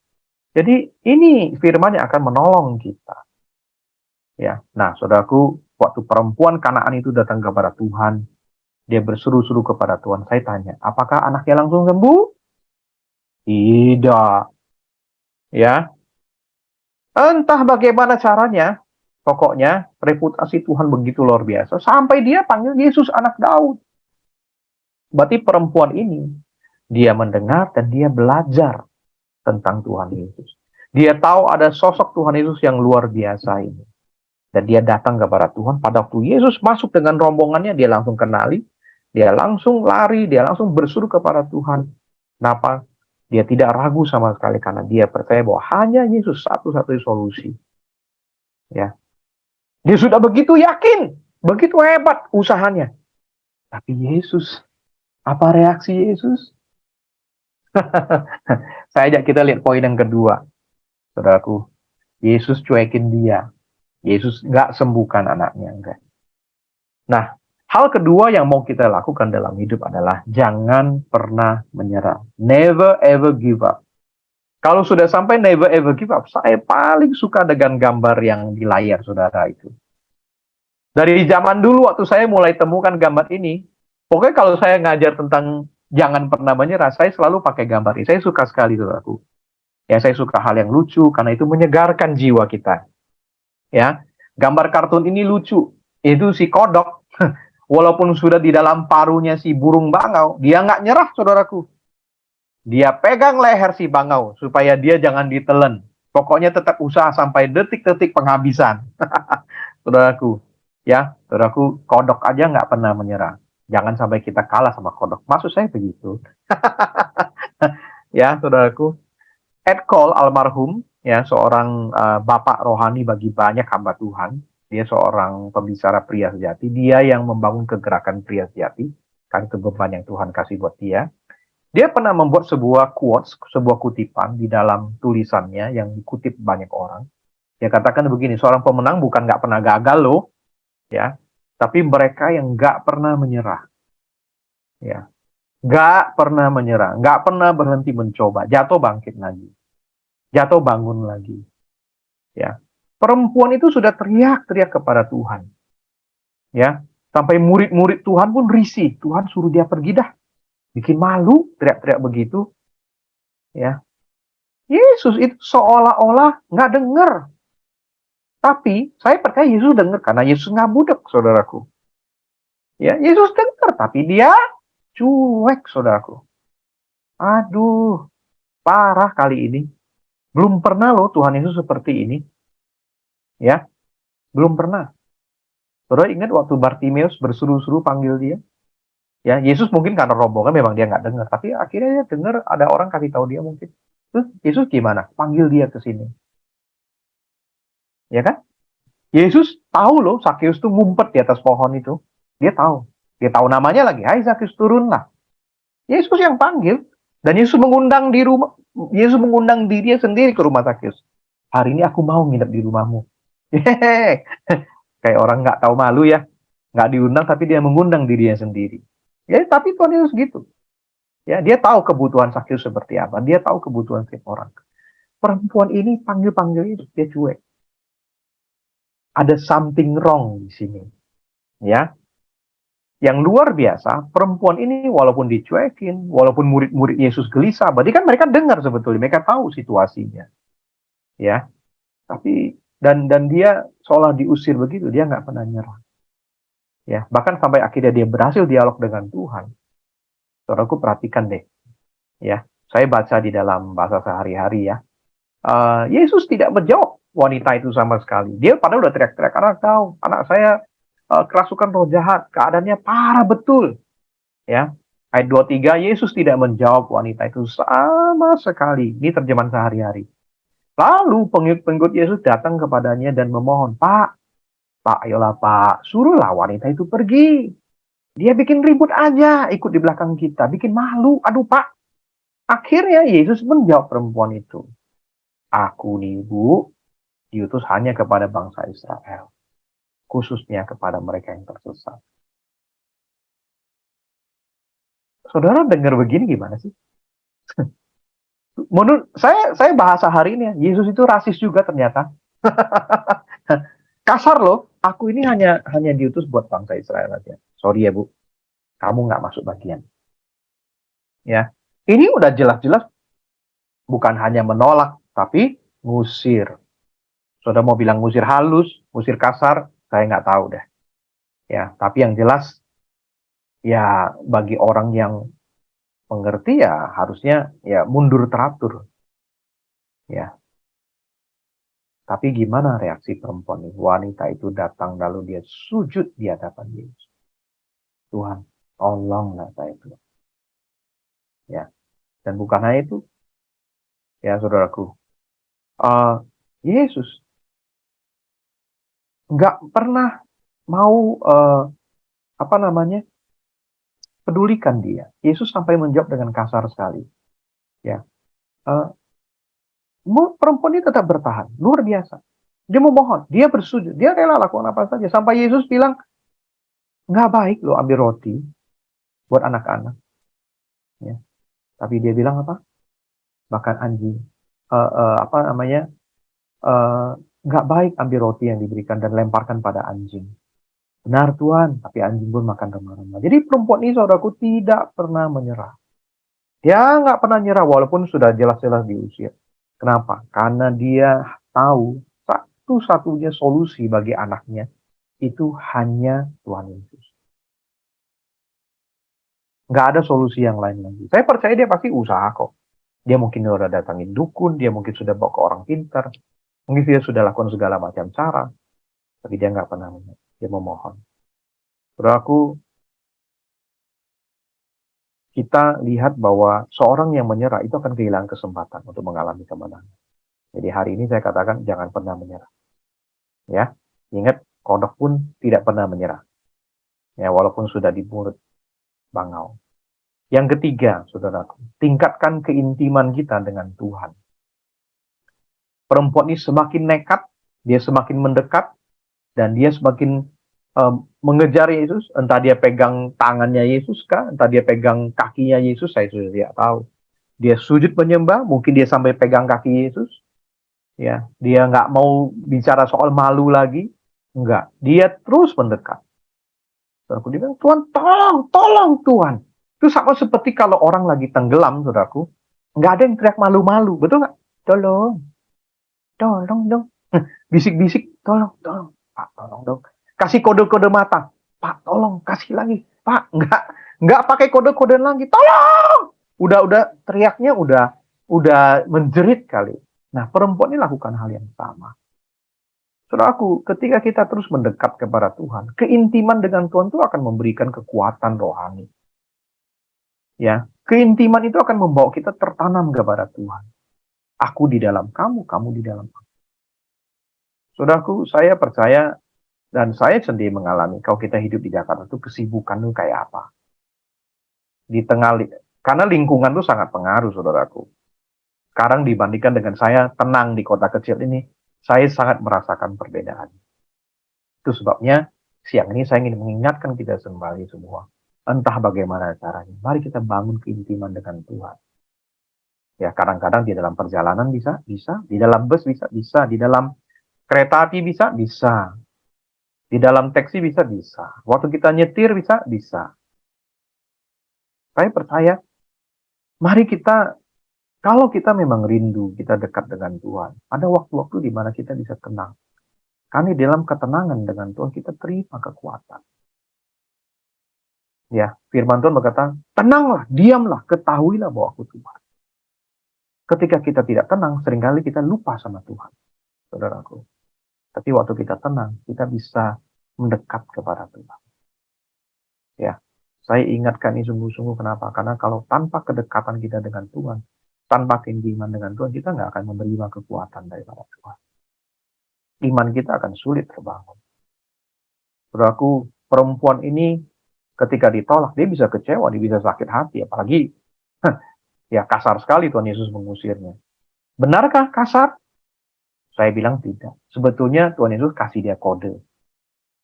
Jadi ini firman yang akan menolong kita. Ya, nah, saudaraku, waktu perempuan Kanaan itu datang kepada Tuhan, dia berseru-seru kepada Tuhan. Saya tanya, apakah anaknya langsung sembuh? Tidak. Ya, entah bagaimana caranya, pokoknya reputasi Tuhan begitu luar biasa sampai dia panggil Yesus anak Daud. Berarti perempuan ini, dia mendengar dan dia belajar tentang Tuhan Yesus. Dia tahu ada sosok Tuhan Yesus yang luar biasa ini. Dan dia datang kepada Tuhan. Pada waktu Yesus masuk dengan rombongannya, dia langsung kenali. Dia langsung lari, dia langsung berseru kepada Tuhan. Kenapa? Dia tidak ragu sama sekali karena dia percaya bahwa hanya Yesus satu-satunya solusi. Ya. Dia sudah begitu yakin, begitu hebat usahanya. Tapi Yesus, apa reaksi Yesus? Saya ajak kita lihat poin yang kedua. Saudaraku, Yesus cuekin dia. Yesus nggak sembuhkan anaknya. Enggak. Nah, hal kedua yang mau kita lakukan dalam hidup adalah jangan pernah menyerah. Never ever give up. Kalau sudah sampai never ever give up, saya paling suka dengan gambar yang di layar saudara itu. Dari zaman dulu waktu saya mulai temukan gambar ini, pokoknya kalau saya ngajar tentang jangan pernah menyerah, saya selalu pakai gambar ini. Saya suka sekali, saudaraku. Ya, saya suka hal yang lucu, karena itu menyegarkan jiwa kita. Ya, gambar kartun ini lucu. Itu si kodok, walaupun sudah di dalam paruhnya si burung bangau, dia nggak nyerah, saudaraku. Dia pegang leher si bangau, supaya dia jangan ditelen. Pokoknya tetap usaha sampai detik-detik penghabisan. Saudaraku. Ya, saudaraku, kodok aja nggak pernah menyerah. Jangan sampai kita kalah sama kodok. Maksud saya begitu. Ya, saudaraku. Ed Cole almarhum, ya, seorang bapak rohani bagi banyak hamba Tuhan. Dia seorang pembicara pria sejati. Dia yang membangun kegerakan pria sejati. Kan itu beban yang Tuhan kasih buat dia. Dia pernah membuat sebuah quotes, sebuah kutipan di dalam tulisannya yang dikutip banyak orang. Dia katakan begini, seorang pemenang bukan nggak pernah gagal loh. Ya, tapi mereka yang nggak pernah menyerah, ya, nggak pernah menyerah, nggak pernah berhenti mencoba, jatuh bangkit lagi, jatuh bangun lagi, ya. Perempuan itu sudah teriak-teriak kepada Tuhan, ya, sampai murid-murid Tuhan pun risih, Tuhan suruh dia pergi dah, bikin malu, teriak-teriak begitu, ya. Yesus itu seolah-olah nggak dengar. Tapi saya percaya Yesus dengar karena Yesus nggak budak, saudaraku. Ya, Yesus dengar, tapi dia cuek, saudaraku. Aduh, parah kali ini. Belum pernah loh Tuhan Yesus seperti ini. Ya, belum pernah. Saudara ingat waktu Bartimeus berseru-seru panggil dia? Ya, Yesus mungkin karena rombongan memang dia nggak dengar, tapi akhirnya dia dengar ada orang kasih tahu dia mungkin. Terus Yesus gimana? Panggil dia ke sini. Ya kan? Yesus tahu loh Zakheus tuh ngumpet di atas pohon itu. Dia tahu. Dia tahu namanya lagi. Hai Zakheus, turunlah. Yesus yang panggil. Dan Yesus mengundang dirinya sendiri ke rumah Zakheus. Hari ini aku mau nginep di rumahmu. Hehehe. Kayak orang nggak tahu malu ya. Nggak diundang tapi dia mengundang dirinya sendiri. Ya, tapi Tuhan Yesus gitu. Ya, dia tahu kebutuhan Zakheus seperti apa. Dia tahu kebutuhan setiap orang. Perempuan ini panggil-panggil itu dia cuek. Ada something wrong di sini. Ya. Yang luar biasa, perempuan ini walaupun dicuekin, walaupun murid-murid Yesus gelisah, berarti kan mereka dengar sebetulnya, mereka tahu situasinya. Ya. Tapi Dan dia seolah diusir begitu, dia nggak pernah nyerah. Ya, bahkan sampai akhirnya dia berhasil dialog dengan Tuhan. Saudaraku perhatikan deh, ya. Saya baca di dalam bahasa sehari-hari ya. Yesus tidak menjawab wanita itu sama sekali. Dia padahal udah teriak-teriak, anak saya kerasukan roh jahat, keadaannya parah betul. Ya, ayat 23, Yesus tidak menjawab wanita itu sama sekali. Ini terjemahan sehari-hari. Lalu pengikut Yesus datang kepadanya dan memohon, Pak, ayolah Pak, suruhlah wanita itu pergi. Dia bikin ribut aja, ikut di belakang kita, bikin malu. Aduh Pak. Akhirnya Yesus menjawab perempuan itu. Aku nih Bu, diutus hanya kepada bangsa Israel. Khususnya kepada mereka yang tersesat. Saudara dengar begini gimana sih? Menurut saya bahasa hari ini, Yesus itu rasis juga ternyata. Kasar loh, aku ini hanya diutus buat bangsa Israel aja. Sorry ya Bu, kamu nggak masuk bagian. Ya, ini udah jelas-jelas bukan hanya menolak, tapi ngusir. Saudara mau bilang ngusir halus, ngusir kasar, saya nggak tahu deh. Ya, tapi yang jelas, ya bagi orang yang mengerti ya harusnya ya mundur teratur. Ya, tapi gimana reaksi perempuan ini? Wanita itu datang lalu dia sujud di hadapan Yesus. Tuhan, tolonglah saya Tuhan. Ya, dan bukan hanya itu, ya saudaraku, Yesus nggak pernah mau pedulikan dia. Yesus sampai menjawab dengan kasar sekali. Ya, perempuan ini tetap bertahan, luar biasa. Dia memohon, dia bersujud, dia rela lakukan apa saja. Sampai Yesus bilang, nggak baik loh ambil roti buat anak-anak. Ya, tapi dia bilang apa? Makan anjing. Nggak baik ambil roti yang diberikan dan lemparkan pada anjing. Benar Tuhan, tapi anjing pun makan remah-remah. Jadi perempuan ini saudaraku tidak pernah menyerah. Dia nggak pernah nyerah walaupun sudah jelas-jelas diusir. Kenapa? Karena dia tahu satu-satunya solusi bagi anaknya itu hanya Tuhan Yesus. Nggak ada solusi yang lain lagi. Saya percaya dia pasti usaha kok. Dia mungkin sudah datangin dukun, dia mungkin sudah bawa ke orang pintar, mungkin dia sudah lakukan segala macam cara, tapi dia nggak pernah menyerah. Dia memohon. Saudaraku, kita lihat bahwa seorang yang menyerah itu akan kehilangan kesempatan untuk mengalami kemenangan. Jadi hari ini saya katakan jangan pernah menyerah. Ya, ingat kodok pun tidak pernah menyerah. Ya, walaupun sudah di mulut bangau. Yang ketiga, saudaraku, tingkatkan keintiman kita dengan Tuhan. Perempuan ini semakin nekat, dia semakin mendekat, dan dia semakin mengejar Yesus, entah dia pegang tangannya Yesus kah, entah dia pegang kakinya Yesus, saya sudah tidak tahu. Dia sujud menyembah, mungkin dia sampai pegang kaki Yesus. Ya, dia nggak mau bicara soal malu lagi, enggak. Dia terus mendekat. Saudaraku, dia bilang, Tuhan, tolong Tuhan. Itu sama seperti kalau orang lagi tenggelam, saudaraku, nggak ada yang teriak malu-malu, betul nggak? Tolong dong. Bisik-bisik, tolong, Pak, tolong dong. Kasih kode-kode mata. Pak, tolong, kasih lagi. Pak, nggak pakai kode-kode lagi. Tolong! Udah teriaknya udah menjerit kali. Nah, perempuan ini lakukan hal yang sama. Saudaraku, ketika kita terus mendekat kepada Tuhan, keintiman dengan Tuhan itu akan memberikan kekuatan rohani. Ya, keintiman itu akan membawa kita tertanam kepada Tuhan. Aku di dalam kamu, kamu di dalam aku. Saudaraku, saya percaya dan saya sendiri mengalami kalau kita hidup di Jakarta itu kesibukan itu kayak apa. Karena lingkungan itu sangat pengaruh, saudaraku. Sekarang dibandingkan dengan saya tenang di kota kecil ini, saya sangat merasakan perbedaan. Itu sebabnya siang ini saya ingin mengingatkan kita kembali semua. Entah bagaimana caranya, mari kita bangun keintiman dengan Tuhan. Ya, kadang-kadang di dalam perjalanan bisa, di dalam bus bisa, di dalam kereta api bisa. Di dalam taksi bisa. Waktu kita nyetir bisa. Saya percaya, mari kita, kalau kita memang rindu, kita dekat dengan Tuhan, ada waktu-waktu di mana kita bisa tenang. Kami dalam ketenangan dengan Tuhan, kita terima kekuatan. Ya, firman Tuhan berkata, tenanglah, diamlah, ketahuilah bahwa aku Tuhan. Ketika kita tidak tenang, seringkali kita lupa sama Tuhan, saudaraku. Tapi waktu kita tenang, kita bisa mendekat kepada Tuhan. Ya, saya ingatkan ini sungguh-sungguh kenapa? Karena kalau tanpa kedekatan kita dengan Tuhan, tanpa keinginan dengan Tuhan, kita nggak akan menerima kekuatan daripada Tuhan. Iman kita akan sulit terbangun. Saudaraku, perempuan ini ketika ditolak, dia bisa kecewa, dia bisa sakit hati. Apalagi, ya kasar sekali Tuhan Yesus mengusirnya. Benarkah kasar? Saya bilang tidak. Sebetulnya Tuhan Yesus kasih dia kode.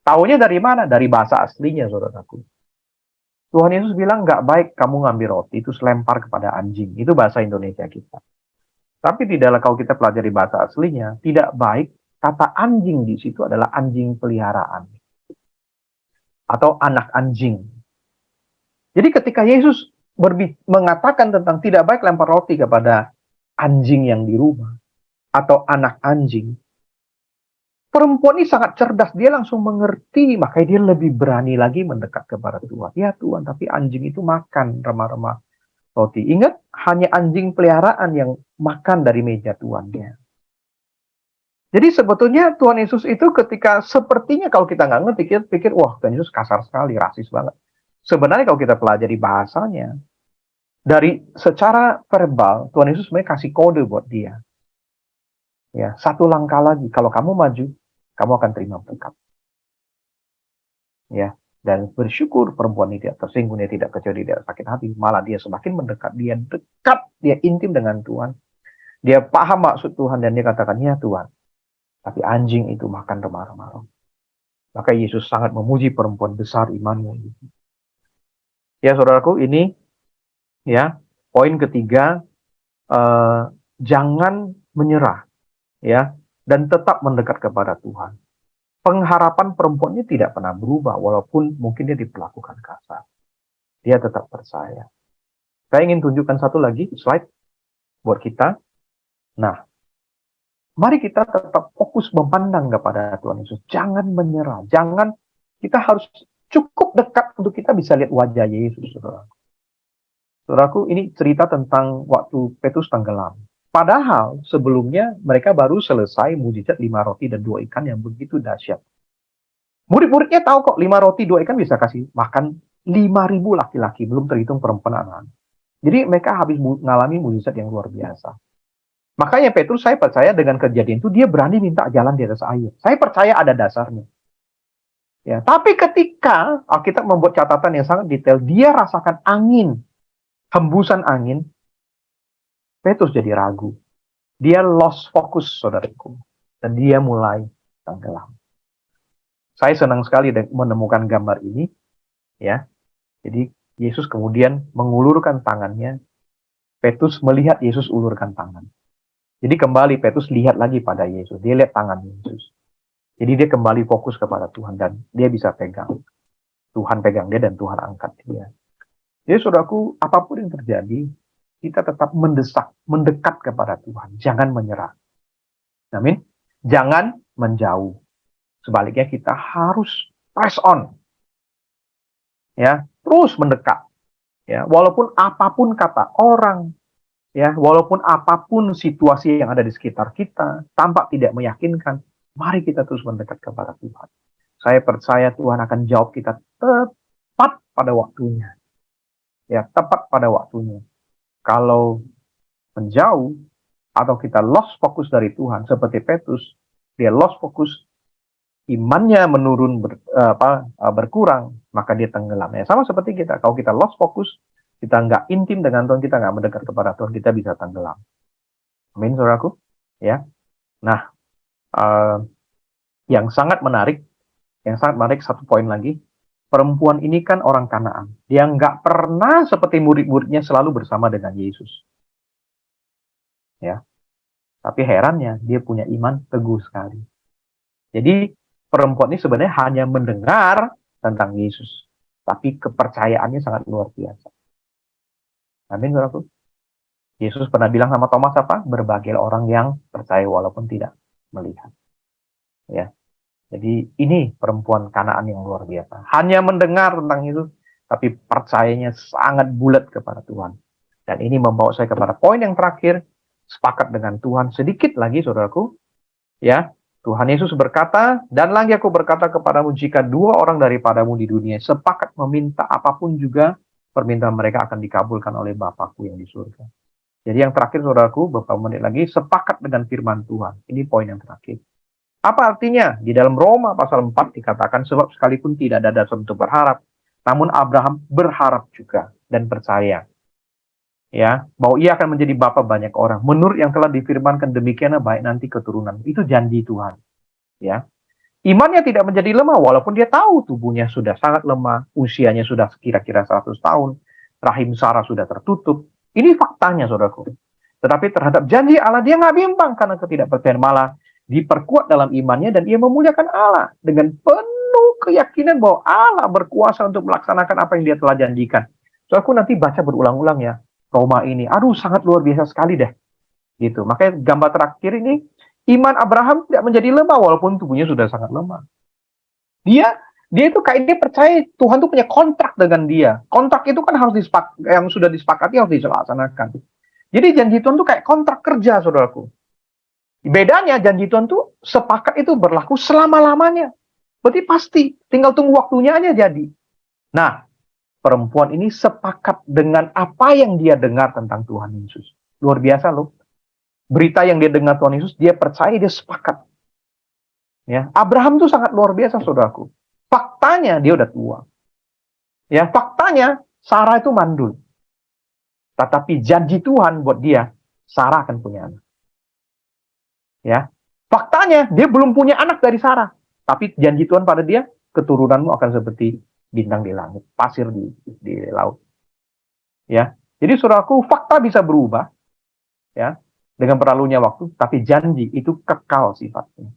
Taunya dari mana? Dari bahasa aslinya, saudaraku. Tuhan Yesus bilang, nggak baik kamu ngambil roti, itu lempar kepada anjing. Itu bahasa Indonesia kita. Tapi tidaklah kalau kita pelajari bahasa aslinya, tidak baik, kata anjing di situ adalah anjing peliharaan. Atau anak anjing. Jadi ketika Yesus mengatakan tentang tidak baik lempar roti kepada anjing yang di rumah, atau anak anjing, perempuan ini sangat cerdas, dia langsung mengerti, makanya dia lebih berani lagi mendekat kepada Tuhan. Ya Tuhan, tapi anjing itu makan remah-remah roti. Ingat, hanya anjing peliharaan yang makan dari meja tuannya. Jadi sebetulnya Tuhan Yesus itu ketika sepertinya kalau kita nggak ngerti, kita pikir, wah Tuhan Yesus kasar sekali, rasis banget. Sebenarnya kalau kita pelajari bahasanya, dari secara verbal, Tuhan Yesus sebenarnya kasih kode buat dia. Ya, satu langkah lagi, kalau kamu maju, kamu akan terima berkat. Ya, dan bersyukur perempuan ini tidak tersinggung, dia tidak kecewa, dia tidak sakit hati, malah dia semakin mendekat, dia dekat, dia intim dengan Tuhan. Dia paham maksud Tuhan dan dia katakan, ya Tuhan, tapi anjing itu makan remah-remah roti. Maka Yesus sangat memuji perempuan besar imanmu ini. Ya saudaraku, ini ya poin ketiga, jangan menyerah, ya, dan tetap mendekat kepada Tuhan. Pengharapan perempuan ini tidak pernah berubah, walaupun mungkin dia diperlakukan kasar. Dia tetap percaya. Saya ingin tunjukkan satu lagi slide buat kita. Nah, mari kita tetap fokus memandang kepada Tuhan Yesus. Jangan menyerah. Kita harus cukup dekat untuk kita bisa lihat wajah Yesus, saudara. Saudaraku, ini cerita tentang waktu Petrus tenggelam. Padahal sebelumnya mereka baru selesai mujizat 5 roti dan 2 ikan yang begitu dahsyat. Murid-muridnya tahu kok 5 roti 2 ikan bisa kasih makan 5.000 laki-laki, belum terhitung perempuan anak. Jadi mereka habis mengalami mujizat yang luar biasa. Makanya Petrus, saya percaya dengan kejadian itu dia berani minta jalan di atas air. Saya percaya ada dasarnya. Ya, tapi ketika Alkitab membuat catatan yang sangat detail, dia rasakan angin, hembusan angin, Petrus jadi ragu. Dia lost focus, saudaraku. Dan dia mulai tenggelam. Saya senang sekali menemukan gambar ini. Ya, jadi Yesus kemudian mengulurkan tangannya. Petrus melihat Yesus ulurkan tangan. Jadi kembali Petrus lihat lagi pada Yesus. Dia lihat tangan Yesus. Jadi dia kembali fokus kepada Tuhan dan dia bisa pegang. Tuhan pegang dia dan Tuhan angkat dia. Jadi saudaraku, apapun yang terjadi, kita tetap mendekat kepada Tuhan. Jangan menyerah. Amin. Jangan menjauh. Sebaliknya kita harus press on. Ya, terus mendekat. Ya, walaupun apapun kata orang, ya, walaupun apapun situasi yang ada di sekitar kita, tampak tidak meyakinkan, mari kita terus mendekat kepada Tuhan. Saya percaya Tuhan akan jawab kita tepat pada waktunya. Ya, tepat pada waktunya. Kalau menjauh atau kita lost fokus dari Tuhan seperti Petrus, dia lost fokus, imannya menurun berkurang, maka dia tenggelam. Ya, sama seperti kita, kalau kita lost fokus, kita nggak intim dengan Tuhan, kita nggak mendekat kepada Tuhan, kita bisa tenggelam. Amin, saudaraku. Ya. Nah, yang sangat menarik satu poin lagi, perempuan ini kan orang Kanaan. Dia nggak pernah seperti murid-muridnya selalu bersama dengan Yesus. Ya. Tapi herannya, dia punya iman teguh sekali. Jadi, perempuan ini sebenarnya hanya mendengar tentang Yesus. Tapi kepercayaannya sangat luar biasa. Amin, saudaraku. Yesus pernah bilang sama Thomas apa? Berbahagialah orang yang percaya walaupun tidak melihat. Ya. Jadi ini perempuan Kanaan yang luar biasa. Hanya mendengar tentang itu, tapi percayanya sangat bulat kepada Tuhan. Dan ini membawa saya kepada poin yang terakhir, sepakat dengan Tuhan sedikit lagi, saudaraku. Ya, Tuhan Yesus berkata, dan lagi aku berkata kepadamu, jika 2 orang daripadamu di dunia sepakat meminta apapun juga, permintaan mereka akan dikabulkan oleh Bapakku yang di surga. Jadi yang terakhir, saudaraku, beberapa menit lagi, sepakat dengan firman Tuhan. Ini poin yang terakhir. Apa artinya? Di dalam Roma pasal 4 dikatakan, sebab sekalipun tidak ada dasar untuk berharap, namun Abraham berharap juga dan percaya. Ya, bahwa ia akan menjadi bapa banyak orang. Menurut yang telah difirmankan demikianlah baik nanti keturunan. Itu janji Tuhan. Ya, imannya tidak menjadi lemah walaupun dia tahu tubuhnya sudah sangat lemah, usianya sudah kira-kira 100 tahun, rahim Sarah sudah tertutup. Ini faktanya, saudaraku. Tetapi terhadap janji Allah dia nggak bimbang karena ketidakpercayaan, malah diperkuat dalam imannya dan ia memuliakan Allah dengan penuh keyakinan bahwa Allah berkuasa untuk melaksanakan apa yang dia telah janjikan. So aku nanti baca berulang-ulang ya Roma ini. Aduh, sangat luar biasa sekali deh. Gitu. Makanya gambar terakhir ini, iman Abraham tidak menjadi lemah walaupun tubuhnya sudah sangat lemah. Dia itu kayak dia percaya Tuhan tuh punya kontrak dengan dia. Kontrak itu kan harus yang sudah disepakati harus dilaksanakan. Jadi janji Tuhan tuh kayak kontrak kerja, saudaraku. Bedanya janji Tuhan tuh sepakat itu berlaku selama-lamanya. Berarti pasti, tinggal tunggu waktunya aja jadi. Nah, perempuan ini sepakat dengan apa yang dia dengar tentang Tuhan Yesus. Luar biasa loh. Berita yang dia dengar Tuhan Yesus, dia percaya, dia sepakat. Ya, Abraham tuh sangat luar biasa, saudaraku. Faktanya dia udah tua. Ya, faktanya Sarah itu mandul. Tetapi janji Tuhan buat dia, Sarah akan punya anak. Ya, faktanya dia belum punya anak dari Sarah. Tapi janji Tuhan pada dia, keturunanmu akan seperti bintang di langit, pasir di laut. Ya, jadi saudaraku, fakta bisa berubah, ya, dengan berlalunya waktu, tapi janji itu kekal sifatnya.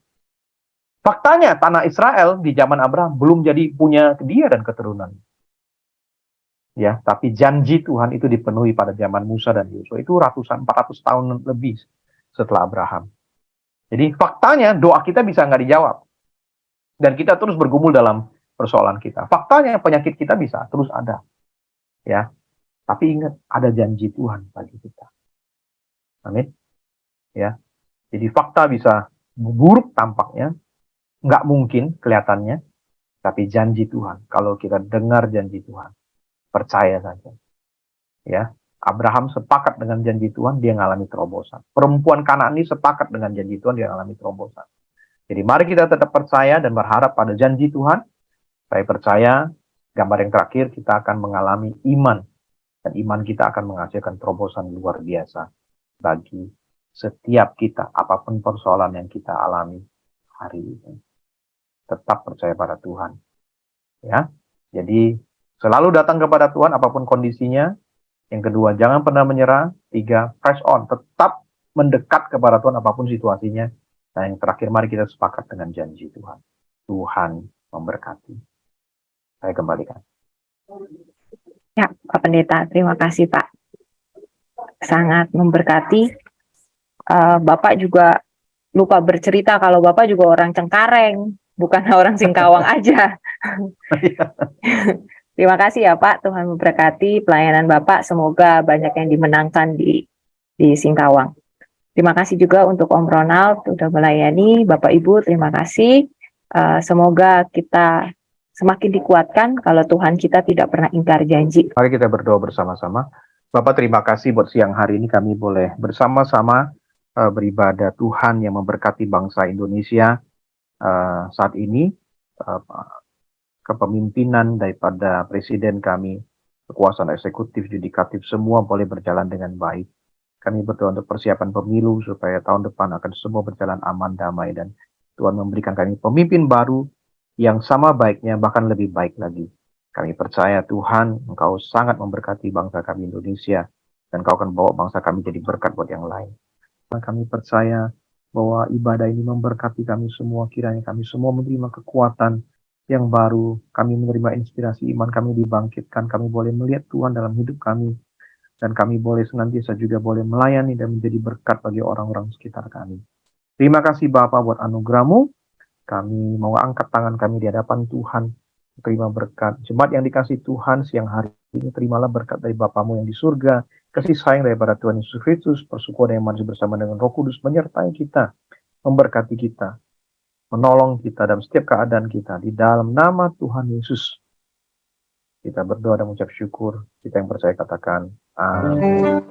Faktanya tanah Israel di zaman Abraham belum jadi punya dia dan keturunan. Ya, tapi janji Tuhan itu dipenuhi pada zaman Musa dan Yosua. Itu 400 tahun lebih setelah Abraham. Jadi faktanya doa kita bisa nggak dijawab. Dan kita terus bergumul dalam persoalan kita. Faktanya penyakit kita bisa terus ada. Ya. Tapi ingat, ada janji Tuhan bagi kita. Amin. Ya. Jadi fakta bisa buruk tampaknya, nggak mungkin kelihatannya, tapi janji Tuhan. Kalau kita dengar janji Tuhan, percaya saja. Ya. Abraham sepakat dengan janji Tuhan, dia mengalami terobosan. Perempuan Kanaan ini sepakat dengan janji Tuhan, dia mengalami terobosan. Jadi mari kita tetap percaya dan berharap pada janji Tuhan. Saya percaya, gambar yang terakhir, kita akan mengalami iman. Dan iman kita akan menghasilkan terobosan luar biasa bagi setiap kita, apapun persoalan yang kita alami hari ini. Tetap percaya pada Tuhan. Ya, jadi selalu datang kepada Tuhan, apapun kondisinya. Yang kedua, jangan pernah menyerah. 3, press on. Tetap mendekat kepada Tuhan, apapun situasinya. Dan yang terakhir, mari kita sepakat dengan janji Tuhan. Tuhan memberkati. Saya kembalikan. Ya, Pak Pendeta, terima kasih Pak. Sangat memberkati. Bapak juga lupa bercerita kalau Bapak juga orang Cengkareng, bukan orang Singkawang aja. Terima kasih ya Pak, Tuhan memberkati pelayanan Bapak, semoga banyak yang dimenangkan di Singkawang. Terima kasih juga untuk Om Ronald sudah melayani. Bapak Ibu, terima kasih. Semoga kita semakin dikuatkan kalau Tuhan kita tidak pernah ingkar janji. Mari kita berdoa bersama-sama. Bapak, terima kasih buat siang hari ini kami boleh bersama-sama beribadah Tuhan yang memberkati bangsa Indonesia saat ini. Kepemimpinan daripada Presiden kami, kekuasaan eksekutif, yudikatif, semua boleh berjalan dengan baik. Kami berdoa untuk persiapan pemilu supaya tahun depan akan semua berjalan aman, damai, dan Tuhan memberikan kami pemimpin baru yang sama baiknya, bahkan lebih baik lagi. Kami percaya Tuhan, Engkau sangat memberkati bangsa kami Indonesia, dan Engkau akan bawa bangsa kami jadi berkat buat yang lain. Kami percaya bahwa ibadah ini memberkati kami semua, kiranya kami semua menerima kekuatan yang baru, kami menerima inspirasi iman, kami dibangkitkan, kami boleh melihat Tuhan dalam hidup kami, dan kami boleh senantiasa juga boleh melayani dan menjadi berkat bagi orang-orang sekitar kami. Terima kasih Bapa buat anugerah-Mu. Kami mau angkat tangan kami di hadapan Tuhan, terima berkat. Jemaat yang dikasih Tuhan siang hari ini, terimalah berkat dari Bapamu yang di surga, kasih sayang daripada Tuhan Yesus Kristus, persekutuan yang manis bersama dengan Roh Kudus menyertai kita, memberkati kita, menolong kita dalam setiap keadaan kita. Di dalam nama Tuhan Yesus, kita berdoa dan mengucap syukur. Kita yang percaya katakan, amin.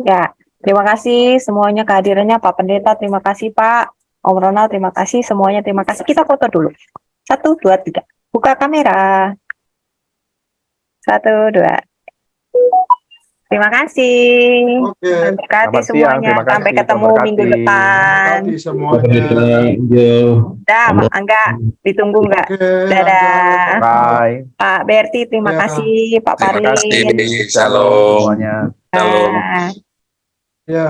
Ya, terima kasih semuanya kehadirannya Pak Pendeta, terima kasih Pak. Om Ronald, terima kasih semuanya, terima kasih. Kita foto dulu. 1, 2, 3. Buka kamera. 1, 2. Terima kasih. Oke. Berkati Selamat siang, semuanya. terima Sampai kasih, ketemu Tuhan minggu berkati. depan. Terima kasih semuanya. Dah, Mak Angga, ditunggu nggak? Oke, Dadah. Bye. Pak Berti, terima Ya. kasih. Pak Terima Parin. kasih. Shalom Shalom. semuanya. Shalom. Dah. Ya.